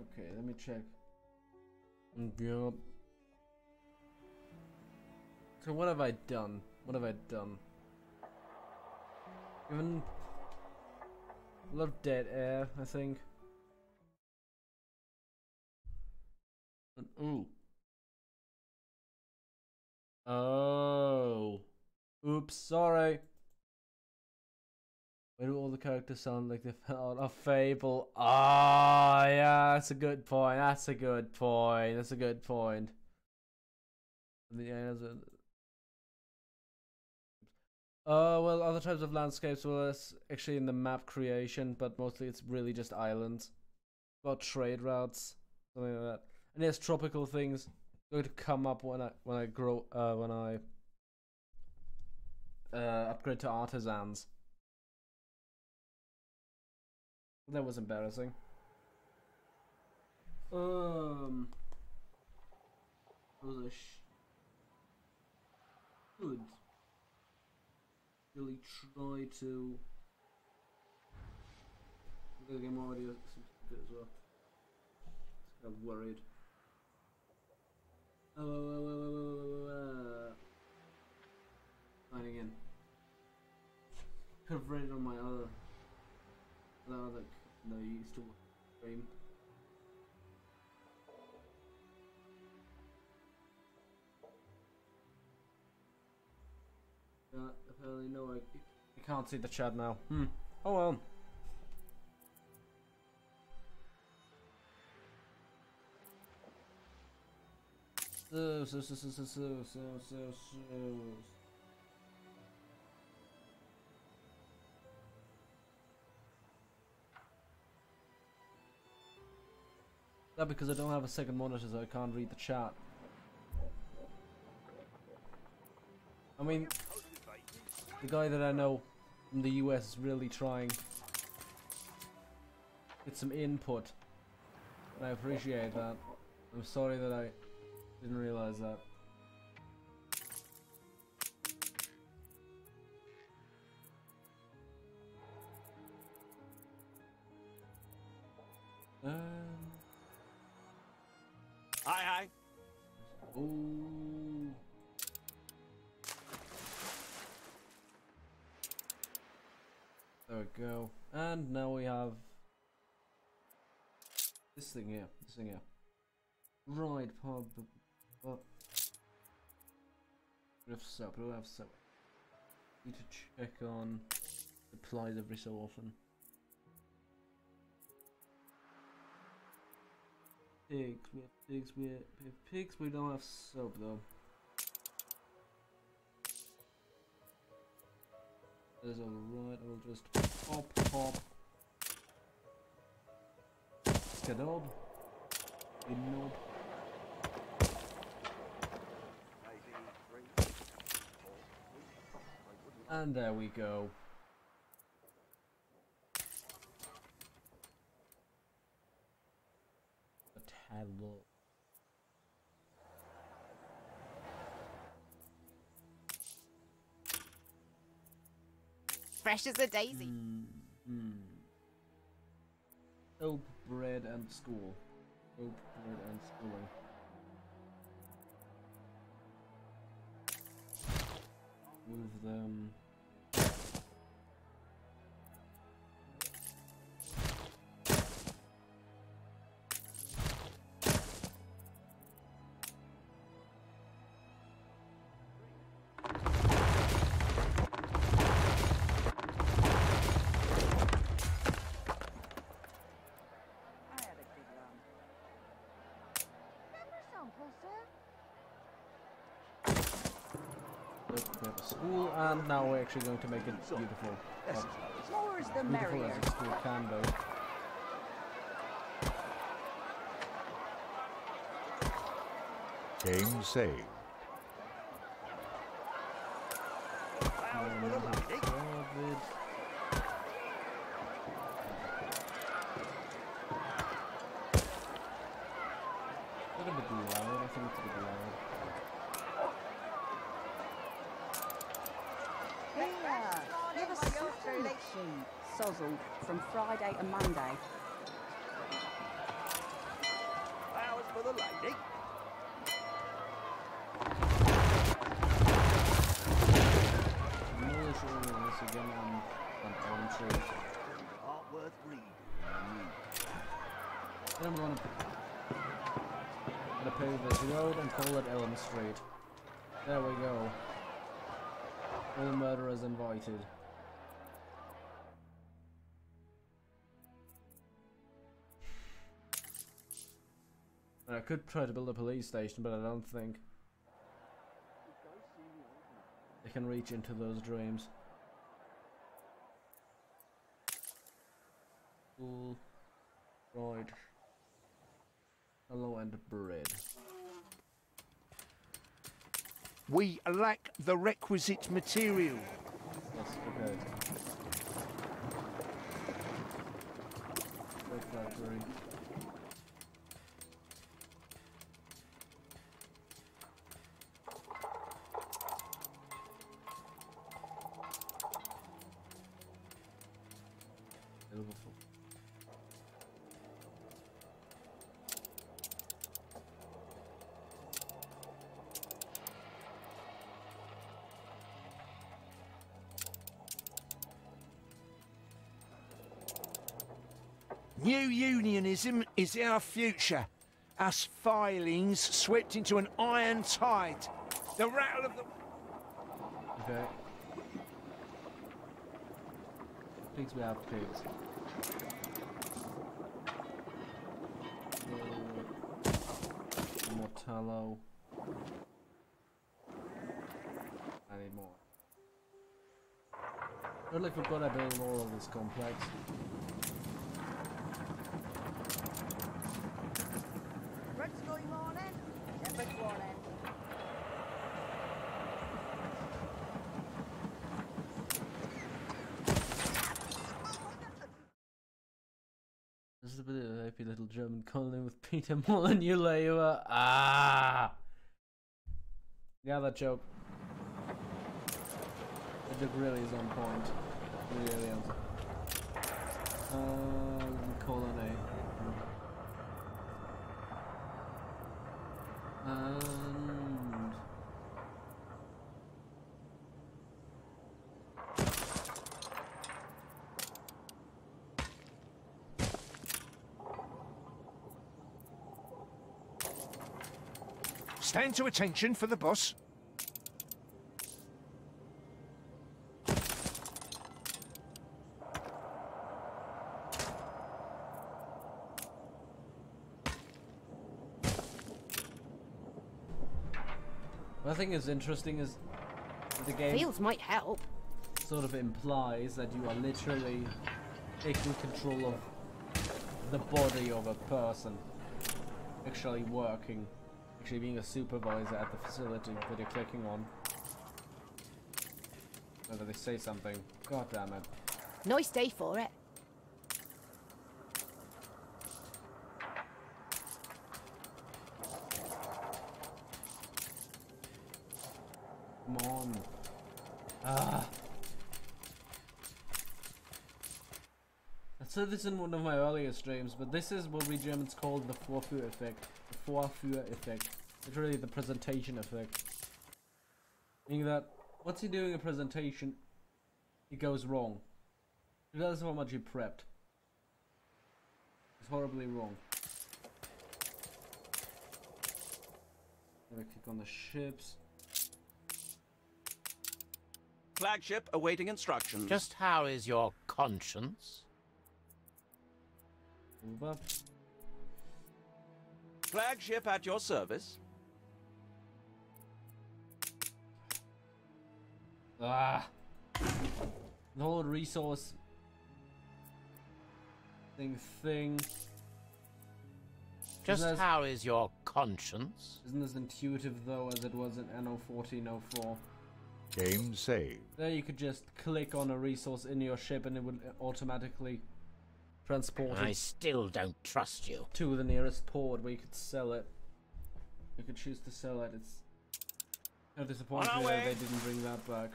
Okay, let me check. Yep. So what have I done? What have I done? Given a lot of dead air, I think. And, ooh. Oh. Oops, sorry. Why do all the characters sound like they fell out of Fable? Ah, yeah, that's a good point. That's a good point. That's a good point. Well, other types of landscapes, well, it's actually in the map creation, but mostly it's really just islands. About trade routes, something like that. And there's tropical things going to come up when I upgrade to artisans. That was embarrassing. Should really try to get more audio as well. I'm worried. Signing in. Could have read it on my other no, you used to stream. Apparently no, I can't see the chat now. Oh well. So. That because I don't have a second monitor, so I can't read the chat. I mean, the guy that I know from the US is really trying to get some input, and I appreciate that. I'm sorry that I didn't realize that. Hi. Ooh. There we go. And now we have this thing here. Right, pub. We have soap. We don't have soap. Need to check on supplies every so often. Pigs. We have pigs. We have pigs. We don't have soap though. That is alright. I will just pop. Skadob. Inob. And there we go. A tallow. Fresh as a daisy. Soap, bread, and school. Soap, bread, and schooling. Move them. We have a school, and now we're actually going to make it beautiful. More's the Beautiful merrier. as a school can be. Game saved. A bit loud, I think it's a bit loud. Give us a fruit sheet. Sozzle from Friday to Monday. Flowers for the lady. Demolish all of this again on Elm Street. Not worth reading. Then I'm gonna pave this road and call it Elm Street. There we go. All murderers invited. I could try to build a police station, but I don't think they can reach into those dreams. Cool. Right. Hello and bread. We lack the requisite material. Yes, okay. Bread factory. New unionism is our future. Us filings swept into an iron tide. The rattle of the... Okay. Pigs, we have pigs. More tallow. I need more. Totally forgot I built all of this complex. Red's going on in. Shepherd's warning. This is a bit of a happy little German colony with Peter Molyneux. Ah! Yeah, that joke. The joke really is on point. Really is. Colony. And... Stand to attention for the boss. What I think is interesting is the game Fields might help. sort of implies that you are literally taking control of the body of a person actually working, actually being a supervisor at the facility that you're clicking on. Whether they say something. God damn it. Nice day for it. Come on. Ah. I said this in one of my earlier streams, but this is what we Germans call the Vorführ effect. The Vorführ effect. It's really the presentation effect. Meaning that once you're doing a presentation, it goes wrong. Regardless of how much you prepped. It's horribly wrong. Gonna click on the ships. Flagship awaiting instructions. Just how is your conscience? Move up. Flagship at your service. Ah! The whole resource thing. Just how is your conscience? Isn't as intuitive though as it was in Anno 1404. Game saved. There you could just click on a resource in your ship and it would automatically transport I it still don't trust you. to the nearest port where you could sell it. You could choose to sell it. It's kind of disappointing that they didn't bring that back.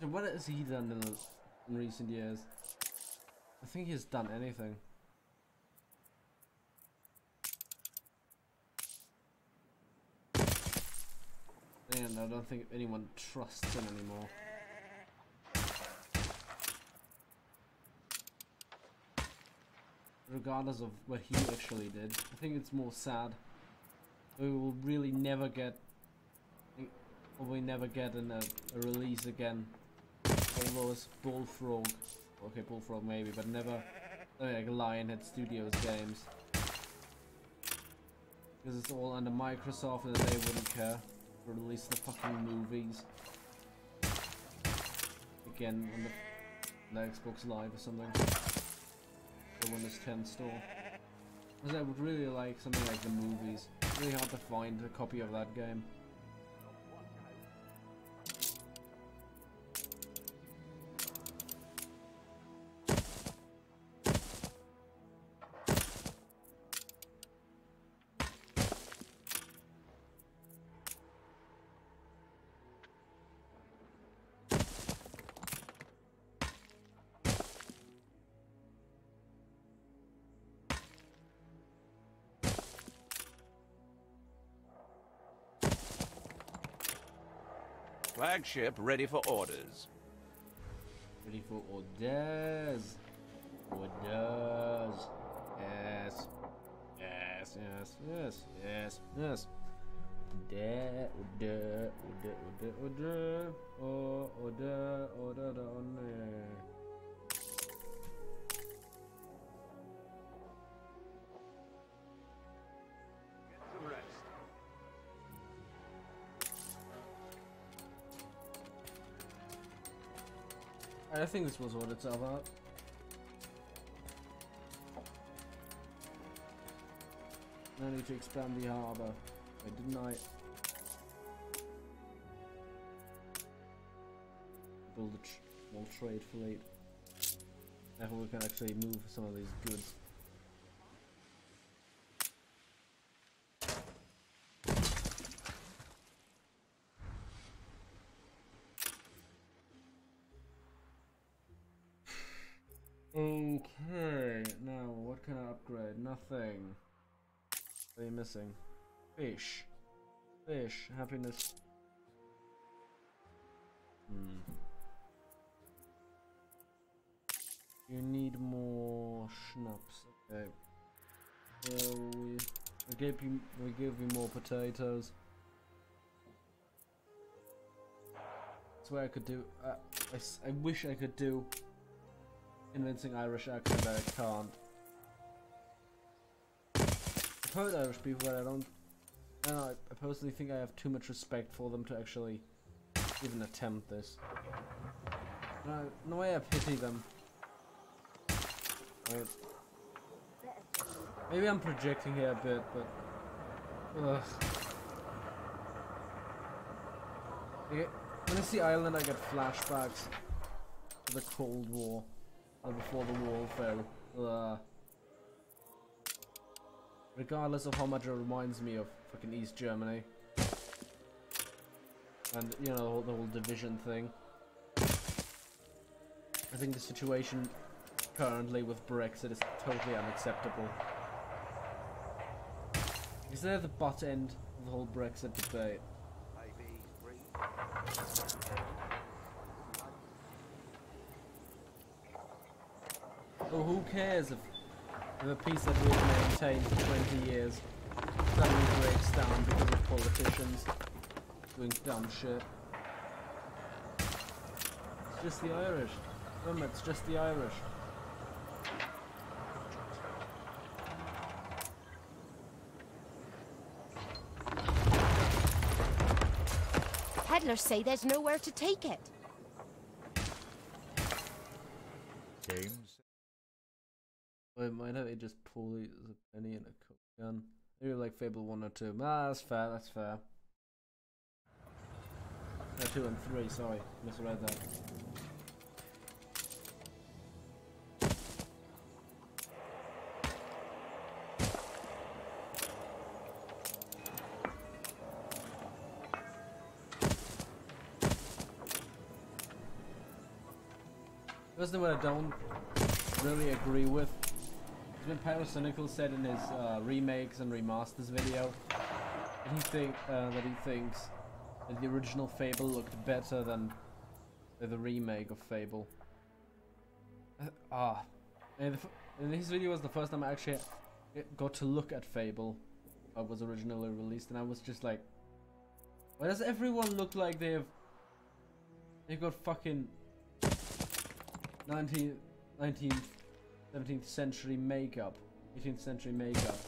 So what has he done in recent years? I think he's done anything. And I don't think anyone trusts him anymore. Regardless of what he actually did, I think it's more sad. We will really never get, probably never get a release again. All those Bullfrog, okay, Bullfrog maybe, but never like Lionhead Studios games. Because it's all under Microsoft and they wouldn't care. Release the fucking movies again on the Xbox Live or something, the Windows 10 store. Because I would really like something like the movies. It's really hard to find a copy of that game. Flagship ready for orders. Ready for orders. Orders. Yes. Yes, yes, yes, yes, yes. Order. Oh, order. I think this was what it's about. I need to expand the harbour. Wait, didn't I? Build a small trade fleet. Therefore we can actually move some of these goods. Okay, now what can I upgrade? Nothing. What are you missing? Fish. Fish. Happiness. You need more schnapps. Okay. We give you more potatoes. That's what I could do. I wish I could do convincing Irish accent, but I can't. I've heard Irish people, but I don't know, I personally think I have too much respect for them to actually even attempt this. No way I pity them. Maybe I'm projecting here a bit, but ugh. When I see Ireland, I get flashbacks to the Cold War, or before the wall fell. Regardless of how much it reminds me of fucking East Germany, and you know the whole division thing. I think the situation currently with Brexit is totally unacceptable. Is there the butt end of the whole Brexit debate? Oh, who cares if a piece that we've maintained for 20 years suddenly breaks down because of politicians doing dumb shit? It's just the Irish. Remember, it's just the Irish. peddlers say there's nowhere to take it. Games. Wait, might have just pull a penny and a coke gun. Maybe like Fable 1 or 2. Ah, that's fair, that's fair. No, 2 and 3, sorry. Misread that. That's the one I don't really agree with. It's when Pyrocynical said in his remakes and remasters video that he thinks that the original Fable looked better than the remake of Fable. And his video was the first time I actually got to look at Fable. It was originally released, and I was just like, why does everyone look like they've got fucking 17th century makeup, 18th century makeup,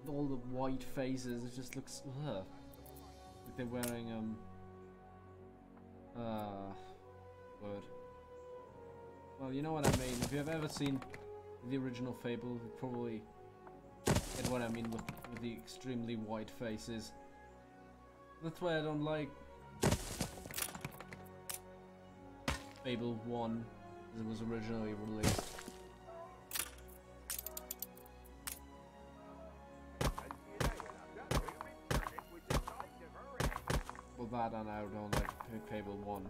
with all the white faces? It just looks like they're wearing word. Well, you know what I mean. If you have ever seen the original Fable, you probably get what I mean with the extremely white faces. That's why I don't like Fable 1 as it was originally released. Well, that and I don't like Fable 1.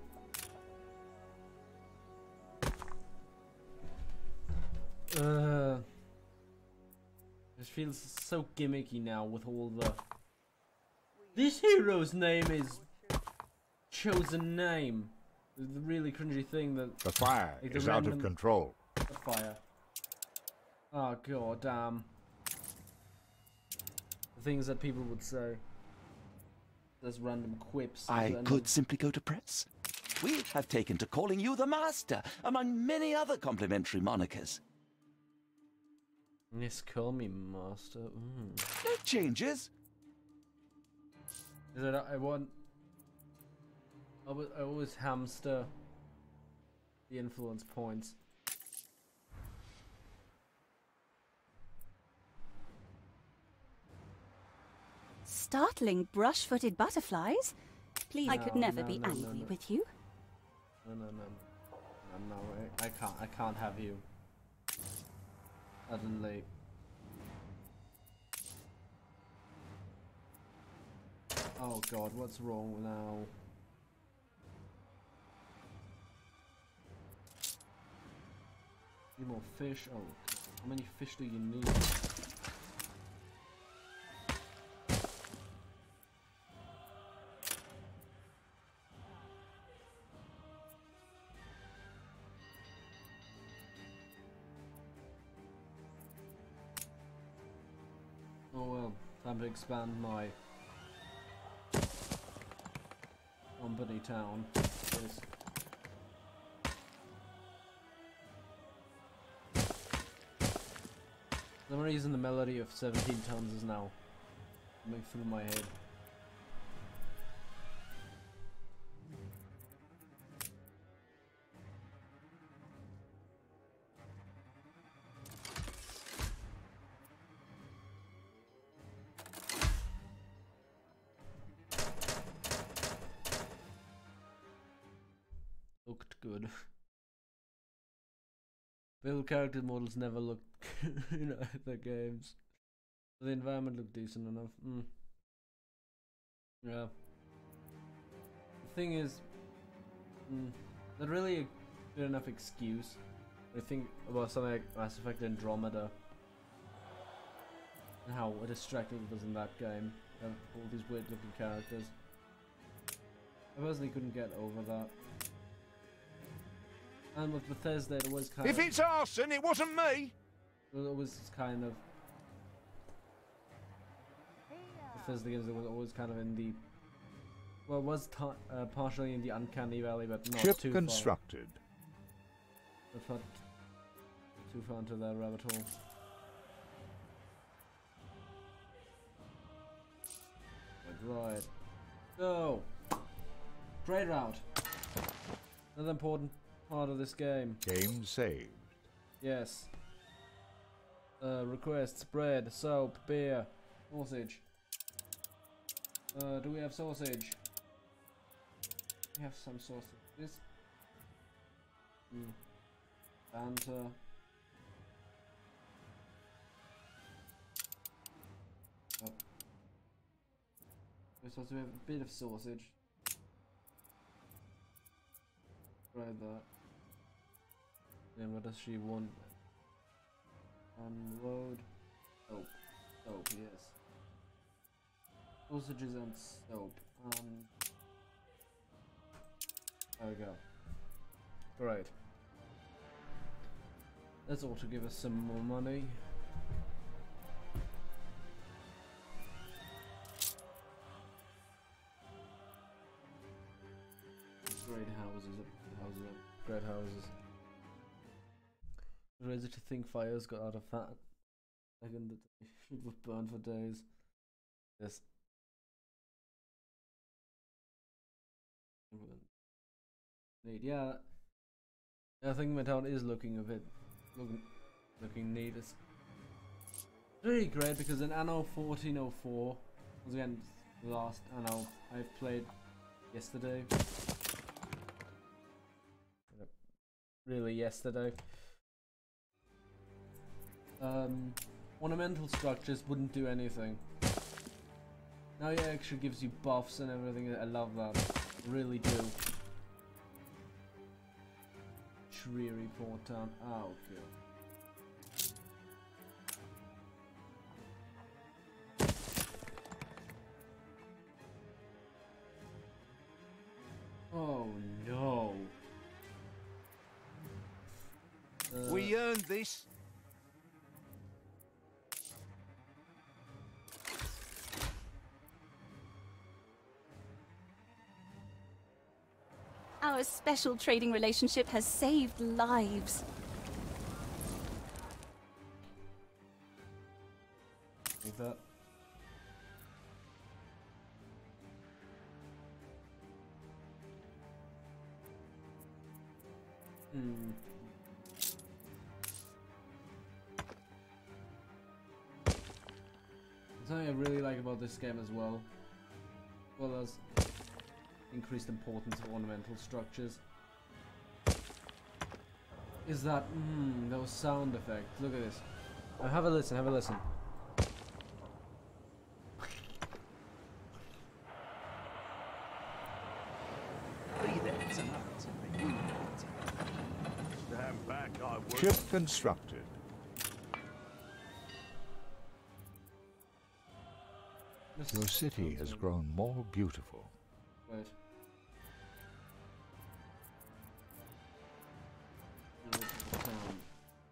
It feels so gimmicky now with all the... This hero's name is... Chosen name. The really cringy thing that... The fire like, is out of control. The fire. Oh god damn. The things that people would say. There's random quips. I could simply go to press. We have taken to calling you the Master, among many other complimentary monikers. Yes, call me Master. No changes. Is it? I always hamster the influence points. Startling brush-footed butterflies? Please, I could never be angry with you. No, I can't have you. Suddenly. Oh god, what's wrong now? Need more fish? Oh, how many fish do you need? Oh well, time to expand my company town. Yes. For some reason the melody of 17 tons is now coming through my head. Looked good. Build character models never looked in other games. The environment looked decent enough. Yeah. The thing is, not really a good enough excuse. I think about something like Mass Effect Andromeda and how distracting it was in that game. Have all these weird looking characters. I personally couldn't get over that. And with Bethesda, it was kind of... If it's arson, it wasn't me! It was kind of... Bethesda games, it was always kind of in the... Well, it was partially in the uncanny valley, but not Ship too constructed. Far. But not too far into that rabbit hole. Right. Go! Trade route. Another important part of this game. Game saved. Yes. Requests: bread, soap, beer, sausage. Do we have sausage? We have some sausage. This. Banter. Oh. We're supposed to have a bit of sausage. Try that. Then what does she want? Unload. Soap. Soap, yes. Sausages and soap. There we go. Great. That's all to give us some more money. Great houses. Great houses. Crazy to think fires got out of that. Second that it would burn for days. Yes. Yeah. I think my town is looking a bit looking neat. It's really great because in Anno 1404, once again the last Anno I've played yesterday. Really yesterday. Ornamental structures wouldn't do anything. Now it actually gives you buffs and everything. I love that. I really do. Dreary Port Town. Oh, okay. Oh no. We earned this. Our special trading relationship has saved lives. Like that. Something I really like about this game as well as increased importance of ornamental structures, is that those sound effects. Look at this. Now have a listen. Have a listen. Stand back, I will. Ship constructed. Your city has grown more beautiful. Right.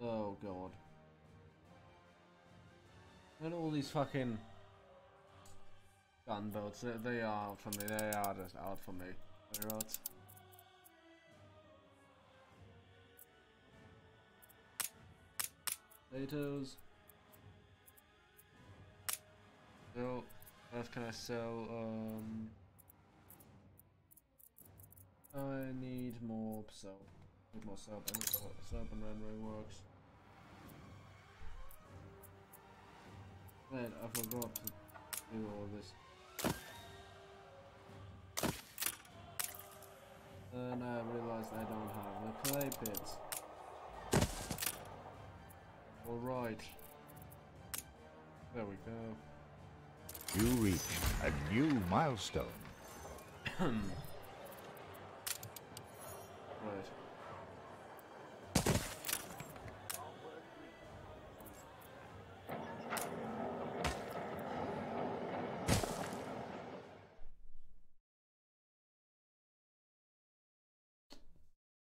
Oh god. And all these fucking gunboats, they are out for me. They are just out for me. They're out. Potatoes. So, what else can I sell? I need more soap. I need more soap. I need more soap and rendering works. Wait, I forgot to do all this. Then I realized I don't have the clay pits. Alright. There we go. You reach a new milestone. Right.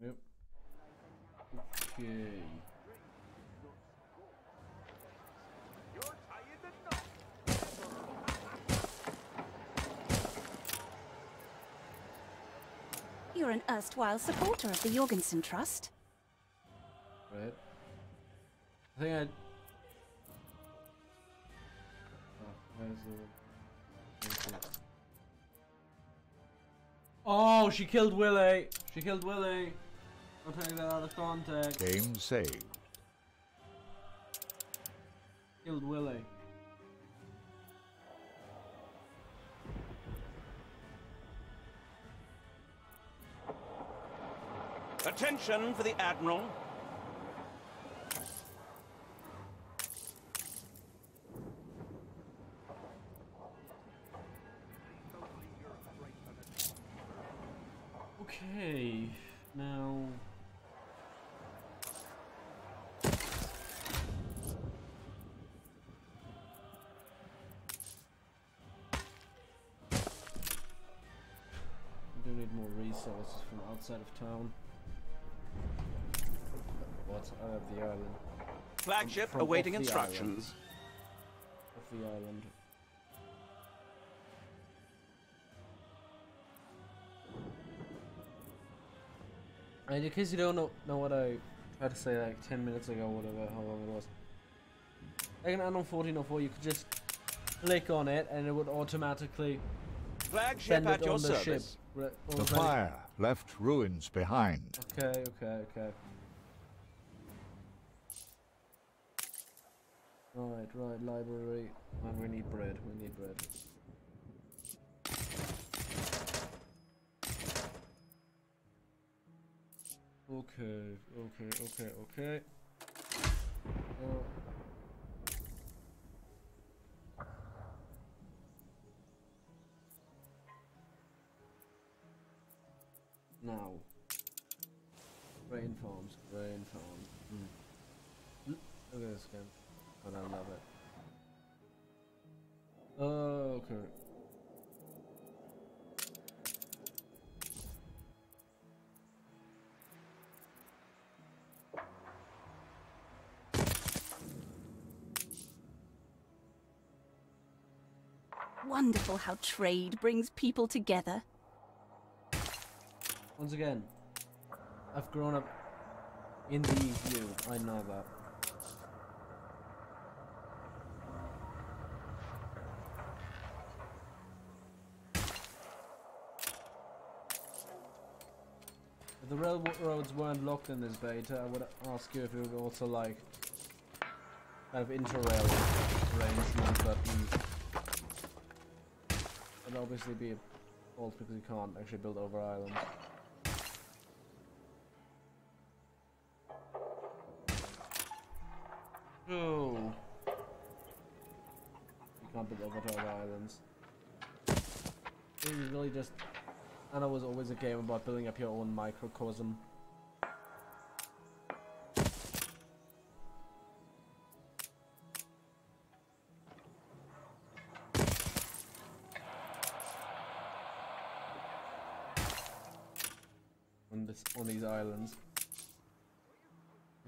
Yep. Okay. You're an erstwhile supporter of the Jorgensen Trust. Right. I think I'd... Oh, where's the... Oh, she killed Willie. She killed Willie. Don't take that out of context. Game saved. Killed Willie. Attention for the Admiral. Okay, now... We do need more resources from outside of town. What? I have the island. Flagship From awaiting off the instructions. Off the island. And in case you don't know what I tried to say like 10 minutes ago, whatever, how long it was. Like in Anno 1404, you could just click on it and it would automatically Flagship send at it your on the ship. service. The fire left ruins behind. Okay. Right, library. And we need bread, Okay. Now. Grain farms. Look at this game. Oh, I love it. Okay. Wonderful how trade brings people together. Once again, I've grown up in the EU. I know that. If the railroads weren't locked in this beta, I would ask you if you would also like kind of interrail arrangement, but it'd obviously be a fault because you can't actually build over islands. Oh. You can't build over to other islands. This is really just... Anno was always a game about building up your own microcosm. On these islands.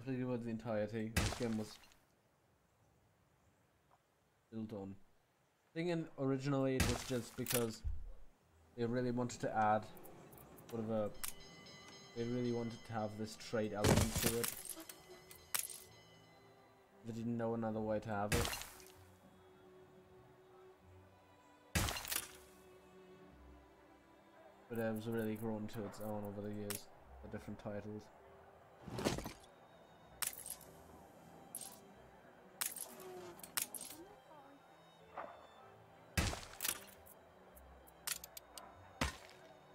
Really about the entirety this game was built on. Thinking originally it was just because they really wanted to add whatever, they really wanted to have this trade element to it. They didn't know another way to have it. But it was really grown to its own over the years, the different titles.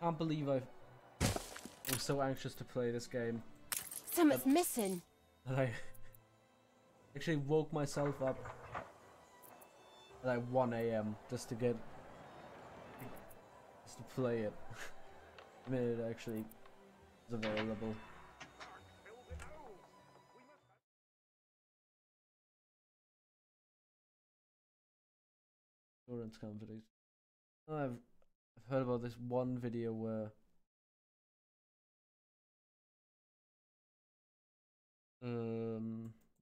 Can't believe I was so anxious to play this game. Something's missing. That I actually woke myself up at like 1 AM just to play it. I mean, it actually is available. Insurance companies. I've heard about this one video where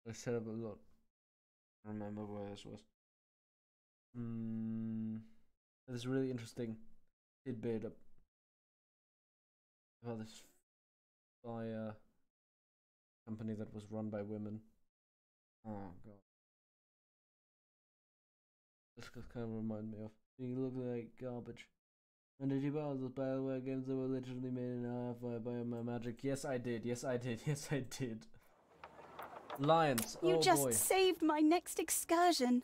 they set up a lot. I don't remember where this was. This really interesting tidbit about this fire company that was run by women. Oh god. This kind of remind me of. You look like garbage. And did you buy all those Bioware games that were literally made in half by my magic? Yes, I did. Yes, I did. Yes, I did. Lions. You oh just boy. saved my next excursion.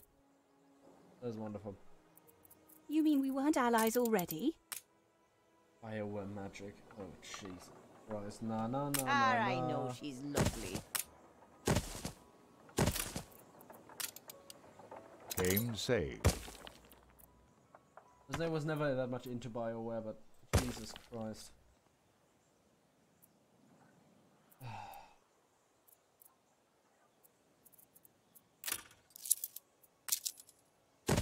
That was wonderful. You mean we weren't allies already? Bioware magic. Oh, jeez. Christ. Nah, nah, nah, I nah. know she's lovely. Game saved. Because I was never that much into Bioware, but Jesus Christ. I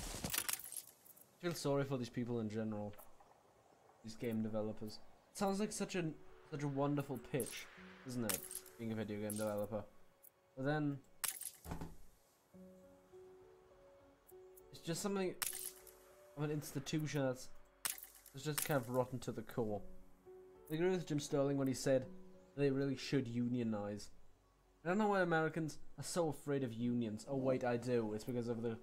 feel sorry for these people in general. These game developers. It sounds like such a wonderful pitch, isn't it? Being a video game developer. But then it's just something of an institution that's just kind of rotten to the core. I agree with Jim Sterling when he said they really should unionize. I don't know why Americans are so afraid of unions. Oh wait, I do. It's because of the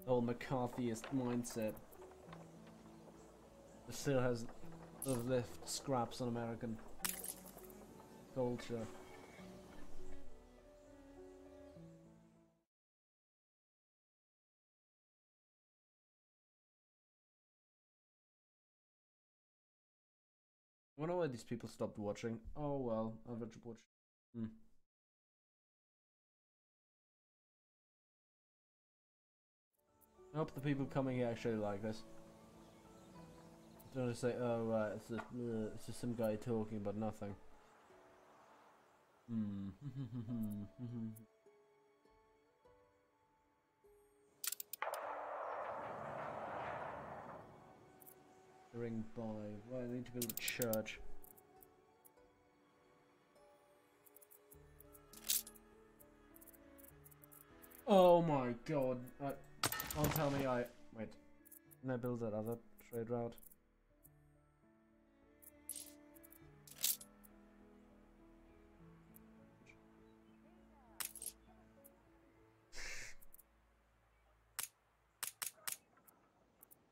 whole McCarthyist mindset. It still has sort of left scraps on American culture. I wonder why these people stopped watching. Oh well, I've watched. I hope the people coming here actually like this. Don't just say, oh right, it's just some guy talking about nothing. Ring by. Well, I need to build a church. Oh my god. Don't tell me I... Wait. Can I build that other trade route?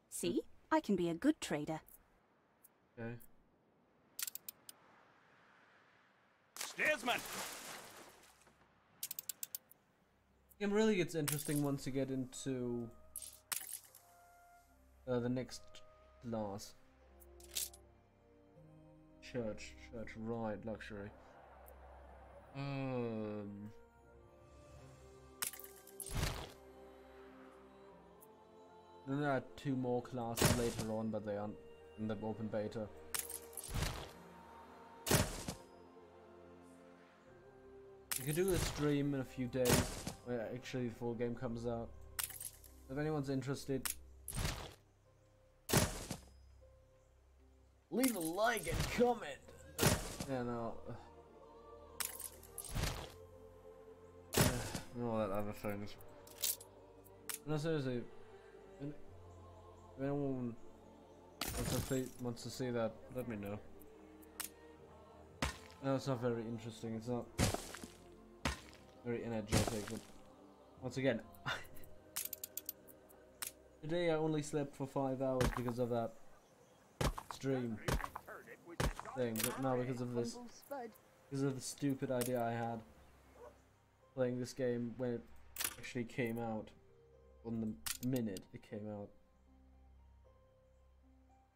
See? I can be a good trader. Okay. Steersman! It really gets interesting once you get into the next class. Church, right, luxury. Then there are 2 more classes later on, but they aren't in the open beta. You could do a stream in a few days, where actually the full game comes out. If anyone's interested, leave a like and comment! Yeah, no. And all that other things. No, seriously. If anyone wants to see that, let me know. No, it's not very interesting, it's not very energetic, but once again, today I only slept for 5 hours because of that stream thing, but no, because of this, because of the stupid idea I had playing this game when it actually came out, on the minute it came out.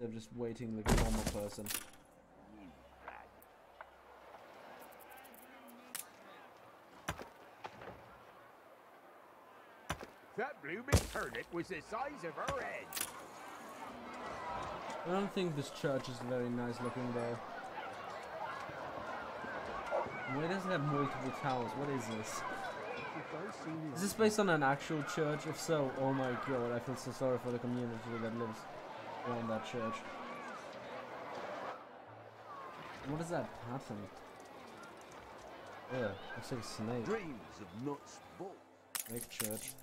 Instead of just waiting like a normal person. That blooming turnip was the size of her head. I don't think this church is very nice looking though. Why does it have multiple towers? What is this? Is this based on an actual church? If so, oh my god, I feel so sorry for the community that lives around that church. What is that pattern? Yeah, looks like a snake. Dreams of nuts bolts. Snake church.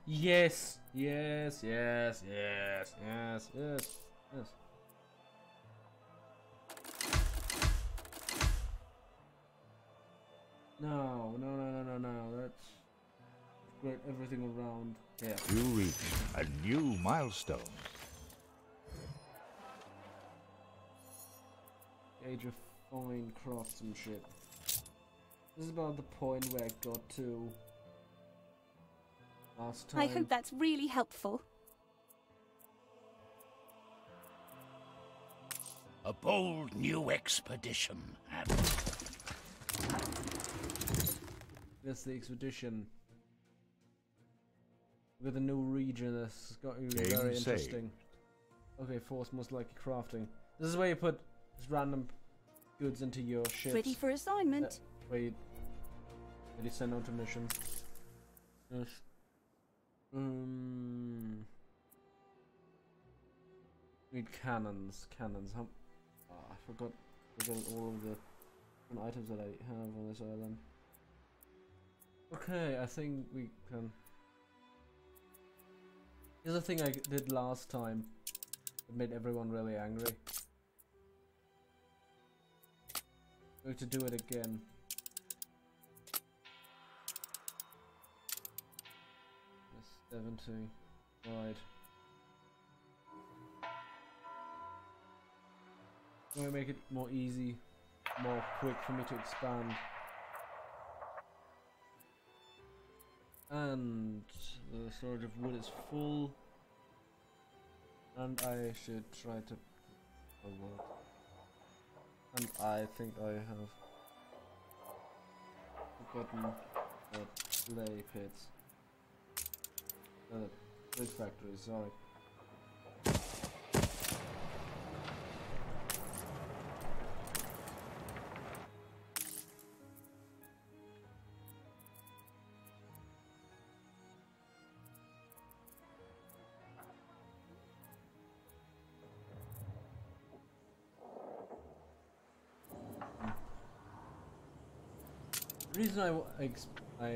Yes! Yes, yes, yes, yes, yes, yes. No, no, no, no, no, no, that's great, everything around. Yeah. You reach a new milestone. Age of fine craftsmanship. This is about the point where I got to last time. I hope that's really helpful. A bold new expedition, Anno. That's the expedition. With a new region that's got very interesting. Okay, force most likely crafting. This is where you put just random goods into your ships. Ready for assignment. Where you send out to missions. Yes. Need cannons. Cannons. How? Oh, I forgot all of the different items that I have on this island. Okay, I think we can. Here's the thing I did last time. It made everyone really angry. I'm going to do it again. That's 70. Right. I'm going to make it more easy, more quick for me to expand. And the storage of wood is full. And I should try to work. And I think I have forgotten the clay pits. The brick factory, sorry. The reason I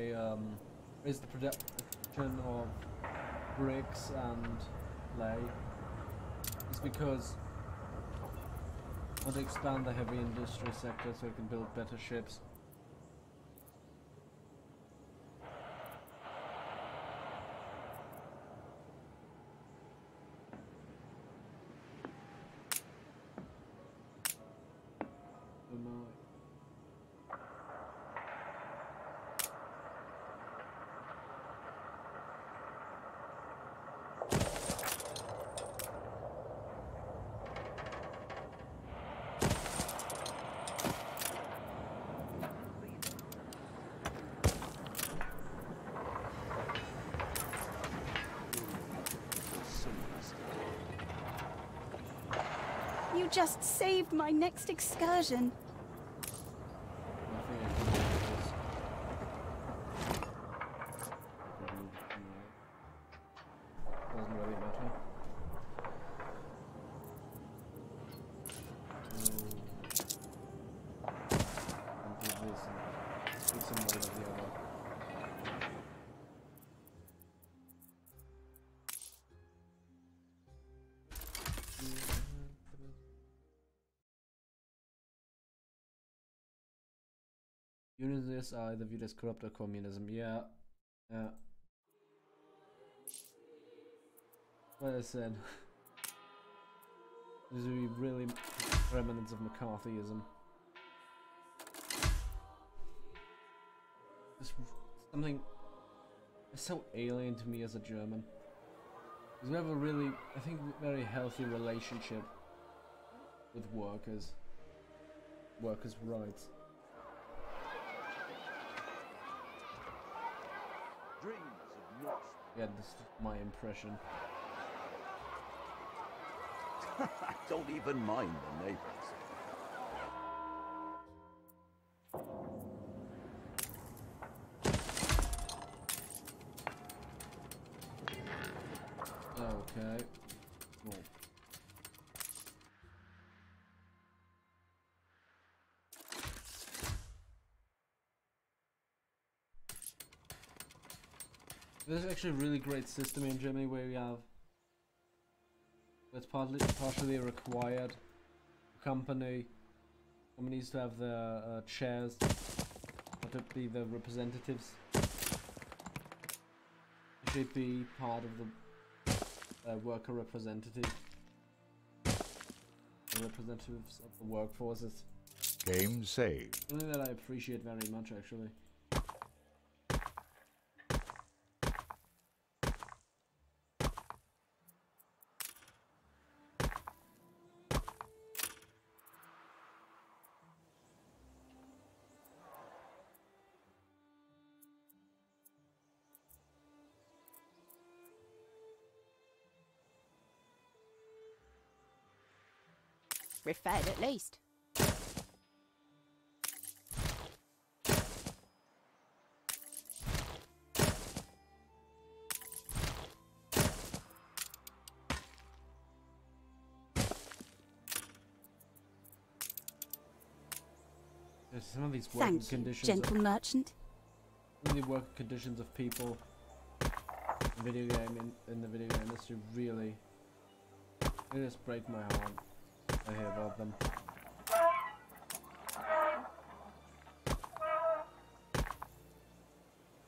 raised the production of bricks and clay is because I want to expand the heavy industry sector so I can build better ships. You just saved my next excursion. Doesn't really matter. And do this and do some more of the other. Units are either viewed as corrupt or communism. Yeah. Yeah. What I said. These are really remnants of McCarthyism. Just something so alien to me as a German. Because we have a really, I think, very healthy relationship with workers. Workers' rights. Yeah, this is my impression. Don't even mind the neighbors. Okay. Cool. There's actually a really great system in Germany where we have it's partially required companies to have their chairs to be the representatives. actually be part of the worker representative. The representatives of the workforces. Game saved. Something that I appreciate very much, actually. We're fed at least. There's some of these working conditions. Gentle merchant. Some of the working conditions of people in the video game industry really, they just break my heart. I hear about them.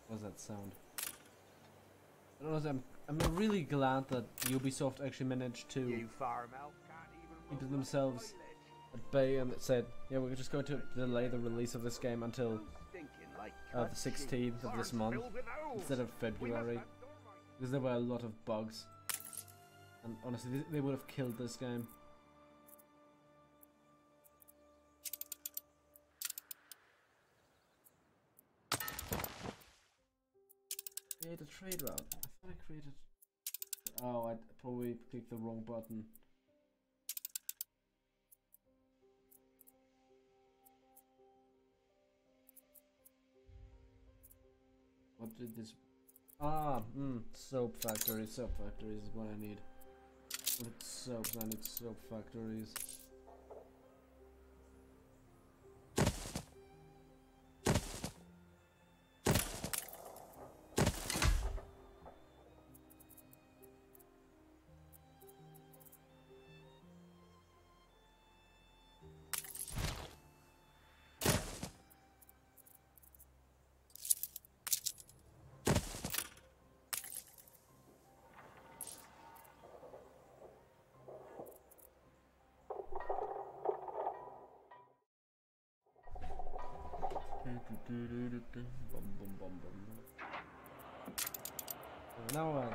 What was that sound? I don't know. I'm really glad that Ubisoft actually managed to keep themselves at bay and said, yeah, we're just going to delay the release of this game until the 16th of this month instead of February, because there were a lot of bugs, and honestly, they would have killed this game. Create a trade route. I thought I created. Oh, I probably clicked the wrong button. What did this? Ah, soap factories. Soap factories is what I need. I need soaps. I need soap factories. Now what?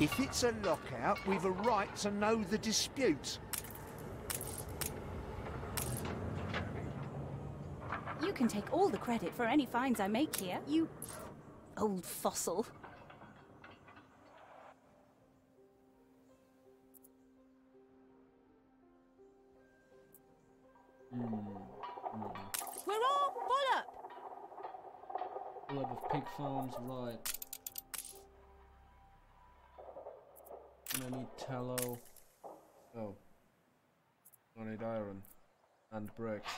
If it's a lockout, we've a right to know the dispute. You can take all the credit for any finds I make here, you old fossil. We're all full up! Full up of pig farms, right. And I need tallow. Oh. I need iron. And bricks.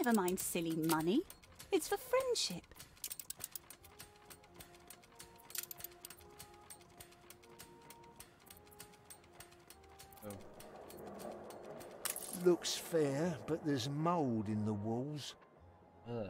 Never mind silly money. It's for friendship. Oh. Looks fair, but there's mould in the walls. Ugh.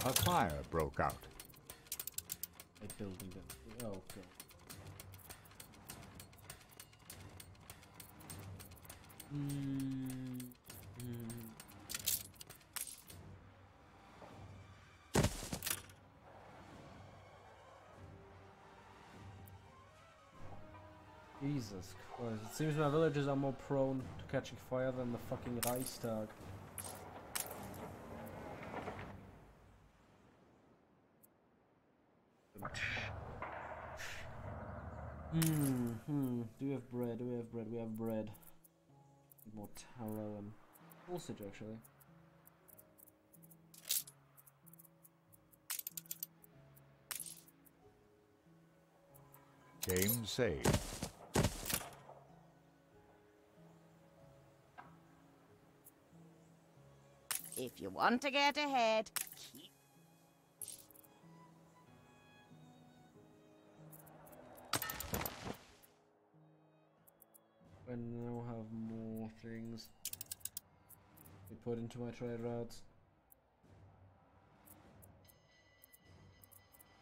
A fire broke out. A building that. Oh, okay. Jesus Christ. It seems my villagers are more prone to catching fire than the fucking Reichstag. Do we have bread? Do we have bread? We have bread. More tallow and sausage actually. Game saved. If you want to get ahead, keep... I now have more things to put into my trade routes.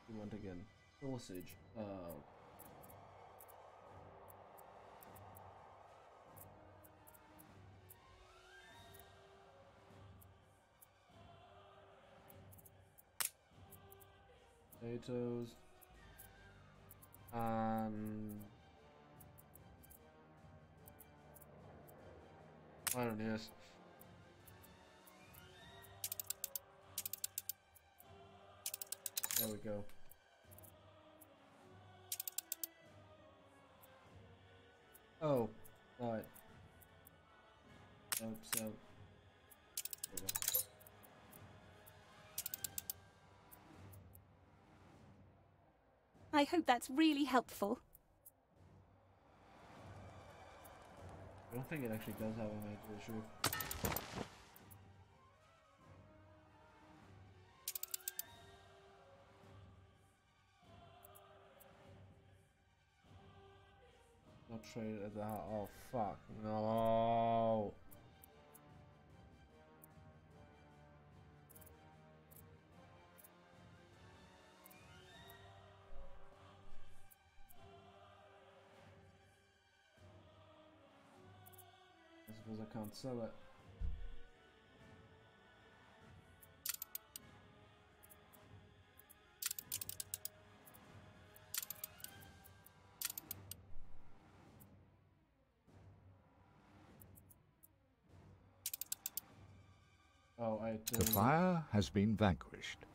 You want again? Sausage. Potatoes. Iron, yes. There we go. Oh, right. So, there we go. I hope that's really helpful. I don't think it actually does have a major issue. Not traded at the heart. Oh fuck. No. I suppose I can't sell it. Oh, I The fire has been vanquished.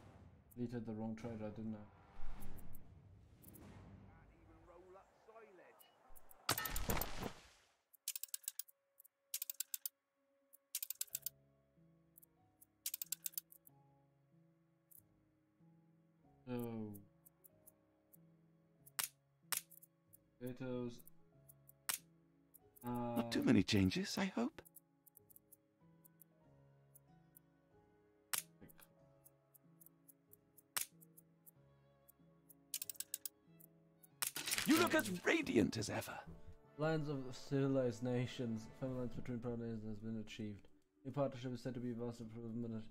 deleted the wrong trader, didn't I? Oh. Potatoes. Not too many changes, I hope. You look as radiant as ever. Lines of civilized nations. Family lines between proud nations has been achieved. New partnership is said to be a vast improvement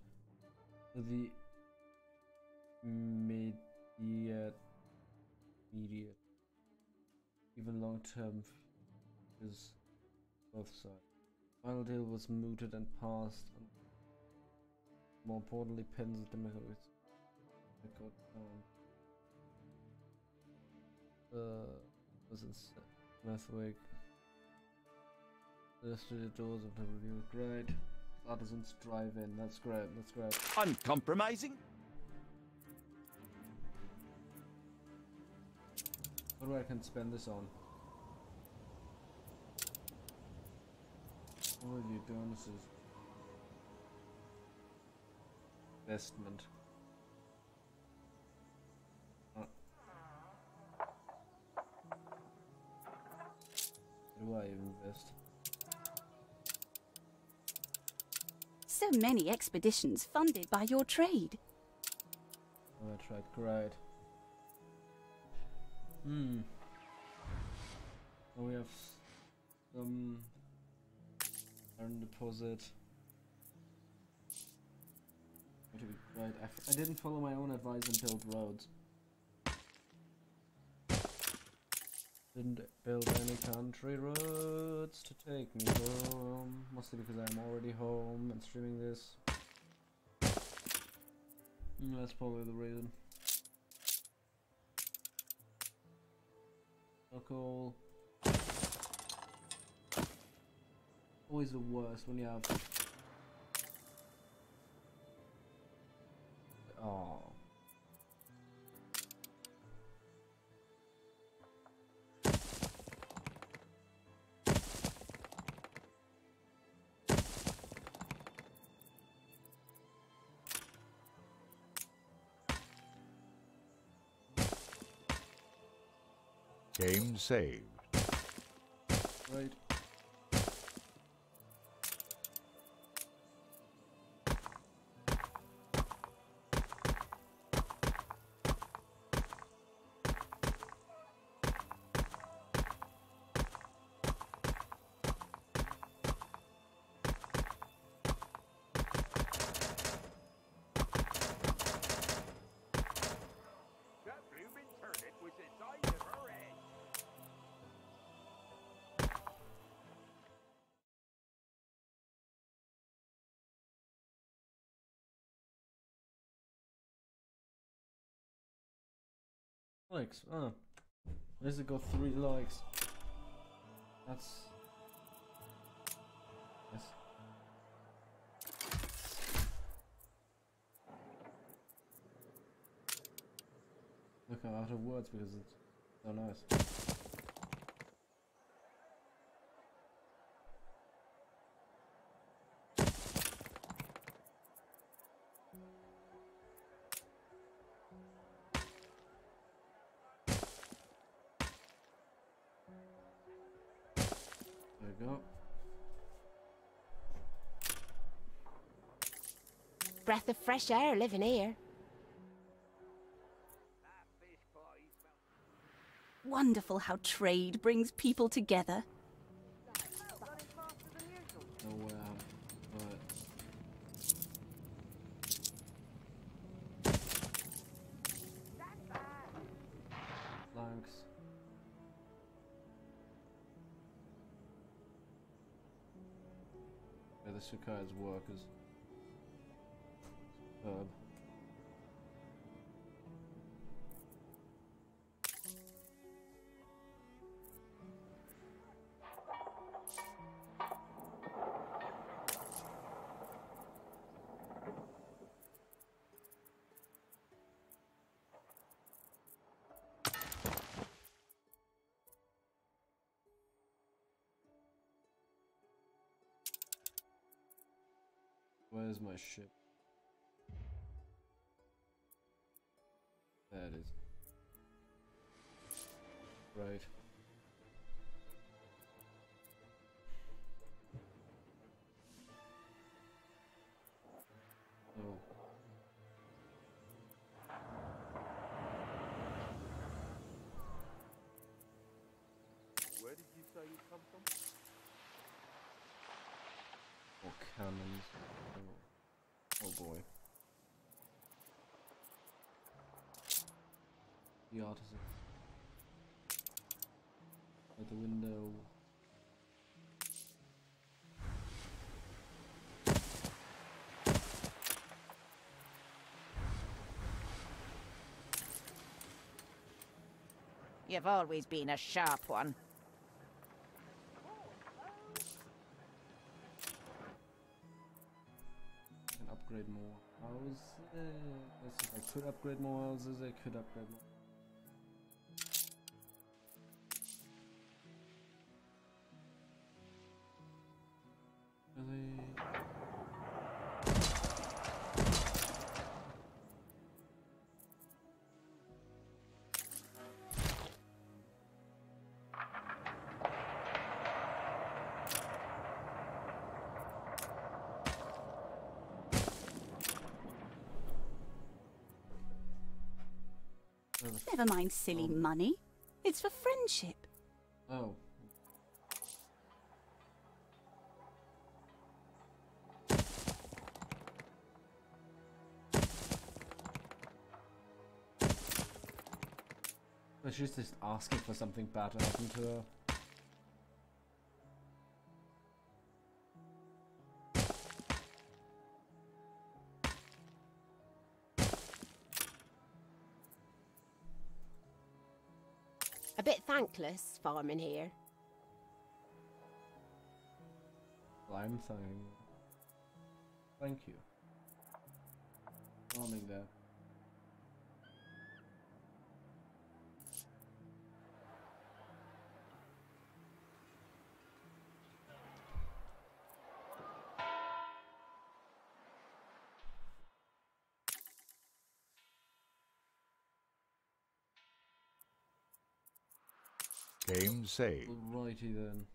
to the immediate, even long term is both sides. Final deal was mooted and passed. And more importantly, pins at the record was in Smithwick. The doors of the review. Great. Artisans drive in. That's great. That's great. Uncompromising. What do I can spend this on? Overview bonuses. Investment. Where do I invest? So many expeditions funded by your trade. Oh, that's right. Great. Oh, we have some iron deposit. Right, I didn't follow my own advice and build roads. Didn't build any country roads to take me home. Mostly because I'm already home and streaming this. That's probably the reason. Alcohol. Always the worst when you have... Oh. Game saved. Right. Likes. Oh. Why does it got 3 likes? That's... Yes. Look, I'm out of words because it's so nice. There we go. Breath of fresh air living here. Wonderful how trade brings people together. Oh wow. But... Flanks. Yeah, the Sukai's workers. Superb. Where's my ship? There it is. Right. Oh. Where did you say you come from? Oh, cannons. Oh boy. The artisan. At the window. You've always been a sharp one. Can upgrade more houses. If I could upgrade more houses, I could upgrade more. Really? Never mind silly money. It's for friendship. Oh. But she's just asking for something bad to happen to her. A bit thankless farming here. Well, I'm thanking. Thank you. Farming there. Game saved. Alrighty then.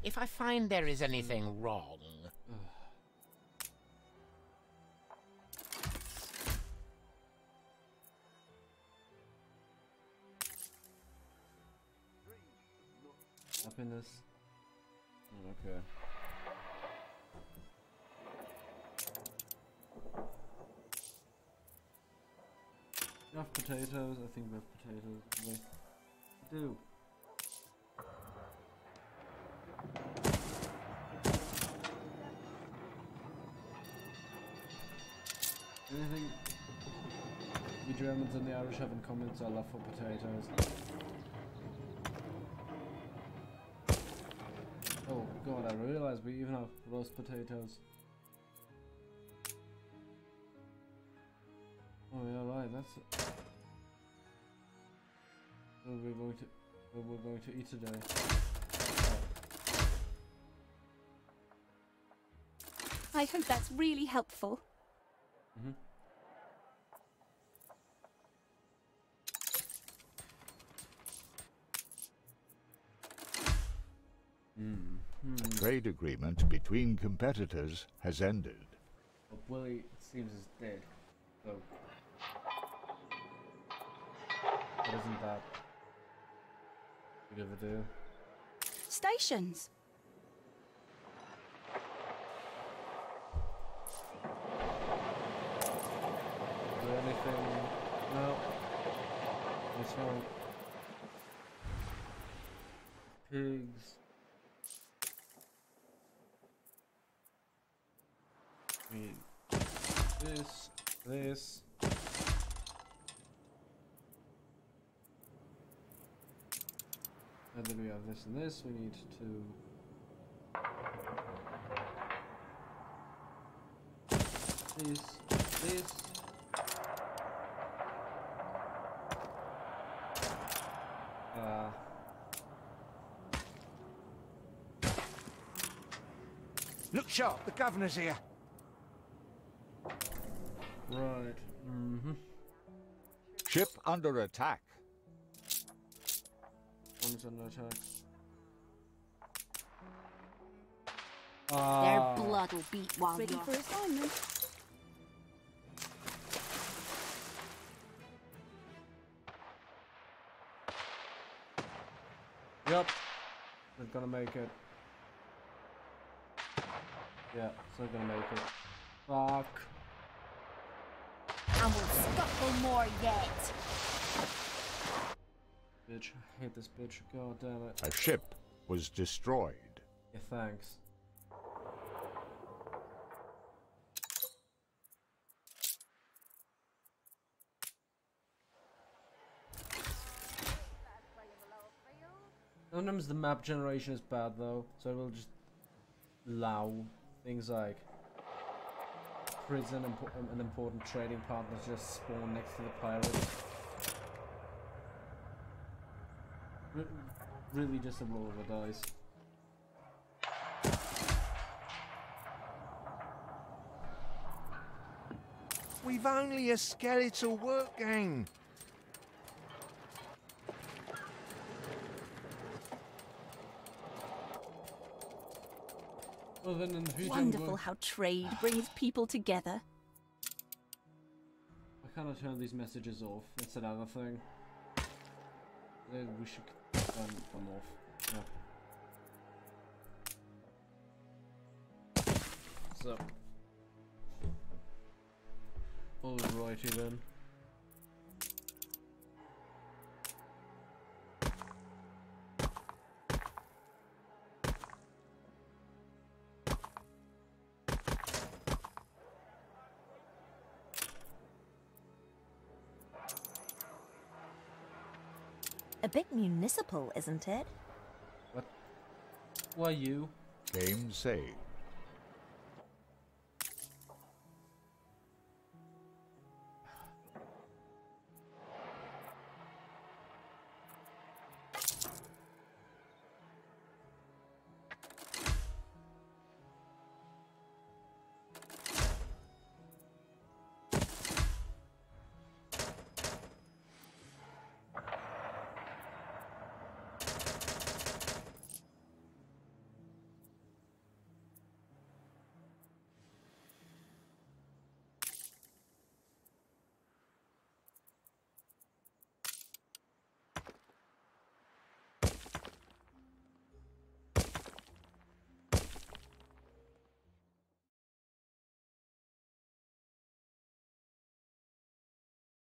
If I find there is anything wrong... Happiness. Okay. You have potatoes? I think we have potatoes. We do. Anything the Germans and the Irish have in common is our love for potatoes. Oh god, I realized we even have roast potatoes. Oh yeah, right, that's what we're going to eat today. I hope that's really helpful. Mm-hmm. A trade agreement between competitors has ended. Well, Willie seems is dead, so what isn't that big of a deal? Stations. Is there anything? No. It's not. Pigs. This. And then we have this and this. We need to this. Look sharp, the governor's here. Right. Mm-hmm. Ship under attack. One's under attack. Their blood will beat while Ready you're... for assignment. Yep. They're gonna make it. Yeah, it's not gonna make it. Fuck. And we'll scuffle more yet. Bitch, I hate this bitch. God damn it. A ship was destroyed. Yeah, thanks. Sometimes the map generation is bad though, so it will just allow things like prison and important trading partners just spawn next to the pirates. Really just a roll of the dice. We've only a skeletal work gang. Well, then in the future Wonderful how trade brings people together. I cannot turn these messages off. That's another thing. Then we should turn them off. Yeah. So. Alrighty then. A bit municipal, isn't it? What? Why you? Game saved.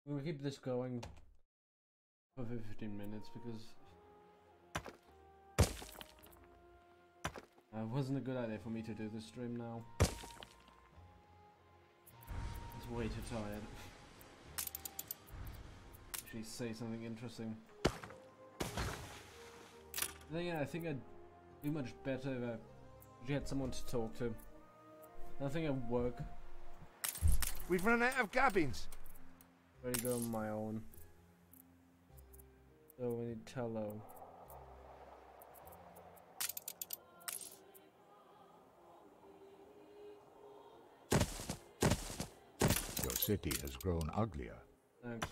We'll keep this going for 15 minutes because it wasn't a good idea for me to do this stream now. It's way too tired. Actually say something interesting. Then again, I think I'd do much better if I actually had someone to talk to. I think I'd work. We've run out of gubbins. Ready to go on my own. So we need tallow. Your city has grown uglier. Thanks.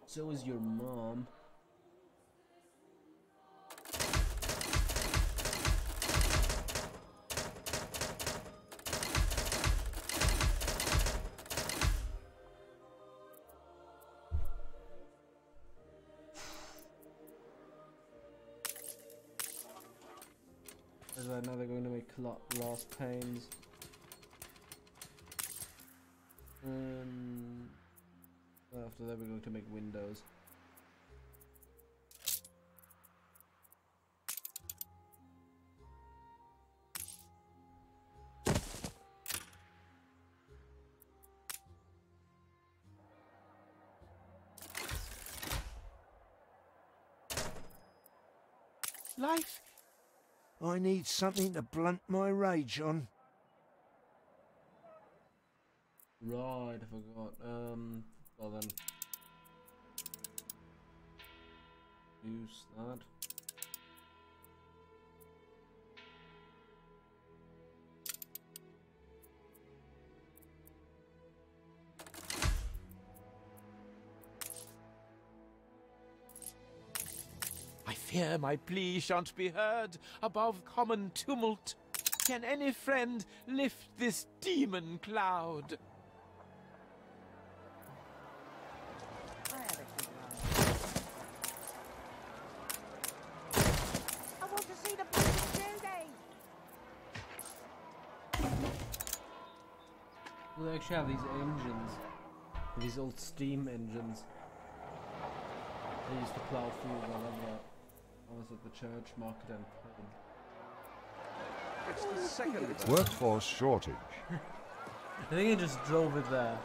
So is your mom. Now they're going to make glass panes. After that, we're going to make windows. Life. I need something to blunt my rage on. Right, I forgot. Well then. Use that. I fear my plea shan't be heard above common tumult. Can any friend lift this demon cloud? I want to see the Princess Judy! They actually have these engines. These old steam engines. They used to plow fields. I love that. I was at the church, market and pub. It's the second. Workforce shortage. I think I just drove it there.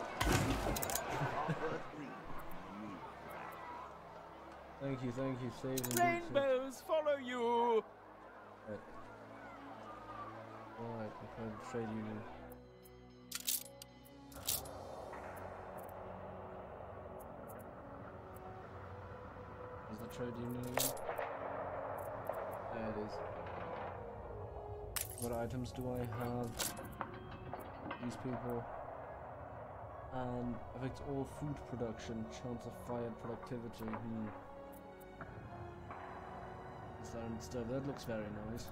Thank you, save and Rainbows follow you! Alright, I found the trade union. Is the trade union again? There it is. What items do I have? These people. And affects all food production, chance of fire and productivity. Design stuff, that looks very nice.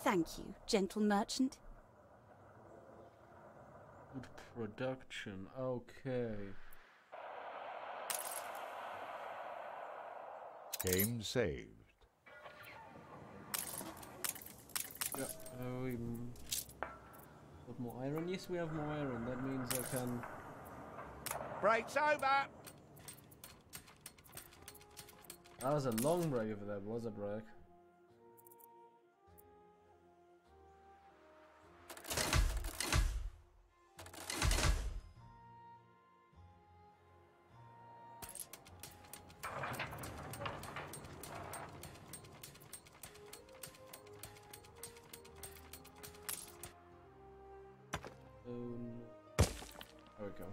Thank you, gentle merchant. Food production, okay. Game saved. Yeah, we put more iron. Yes, we have more iron. That means I can. Break's over. That was a long break if that was a break. There we go.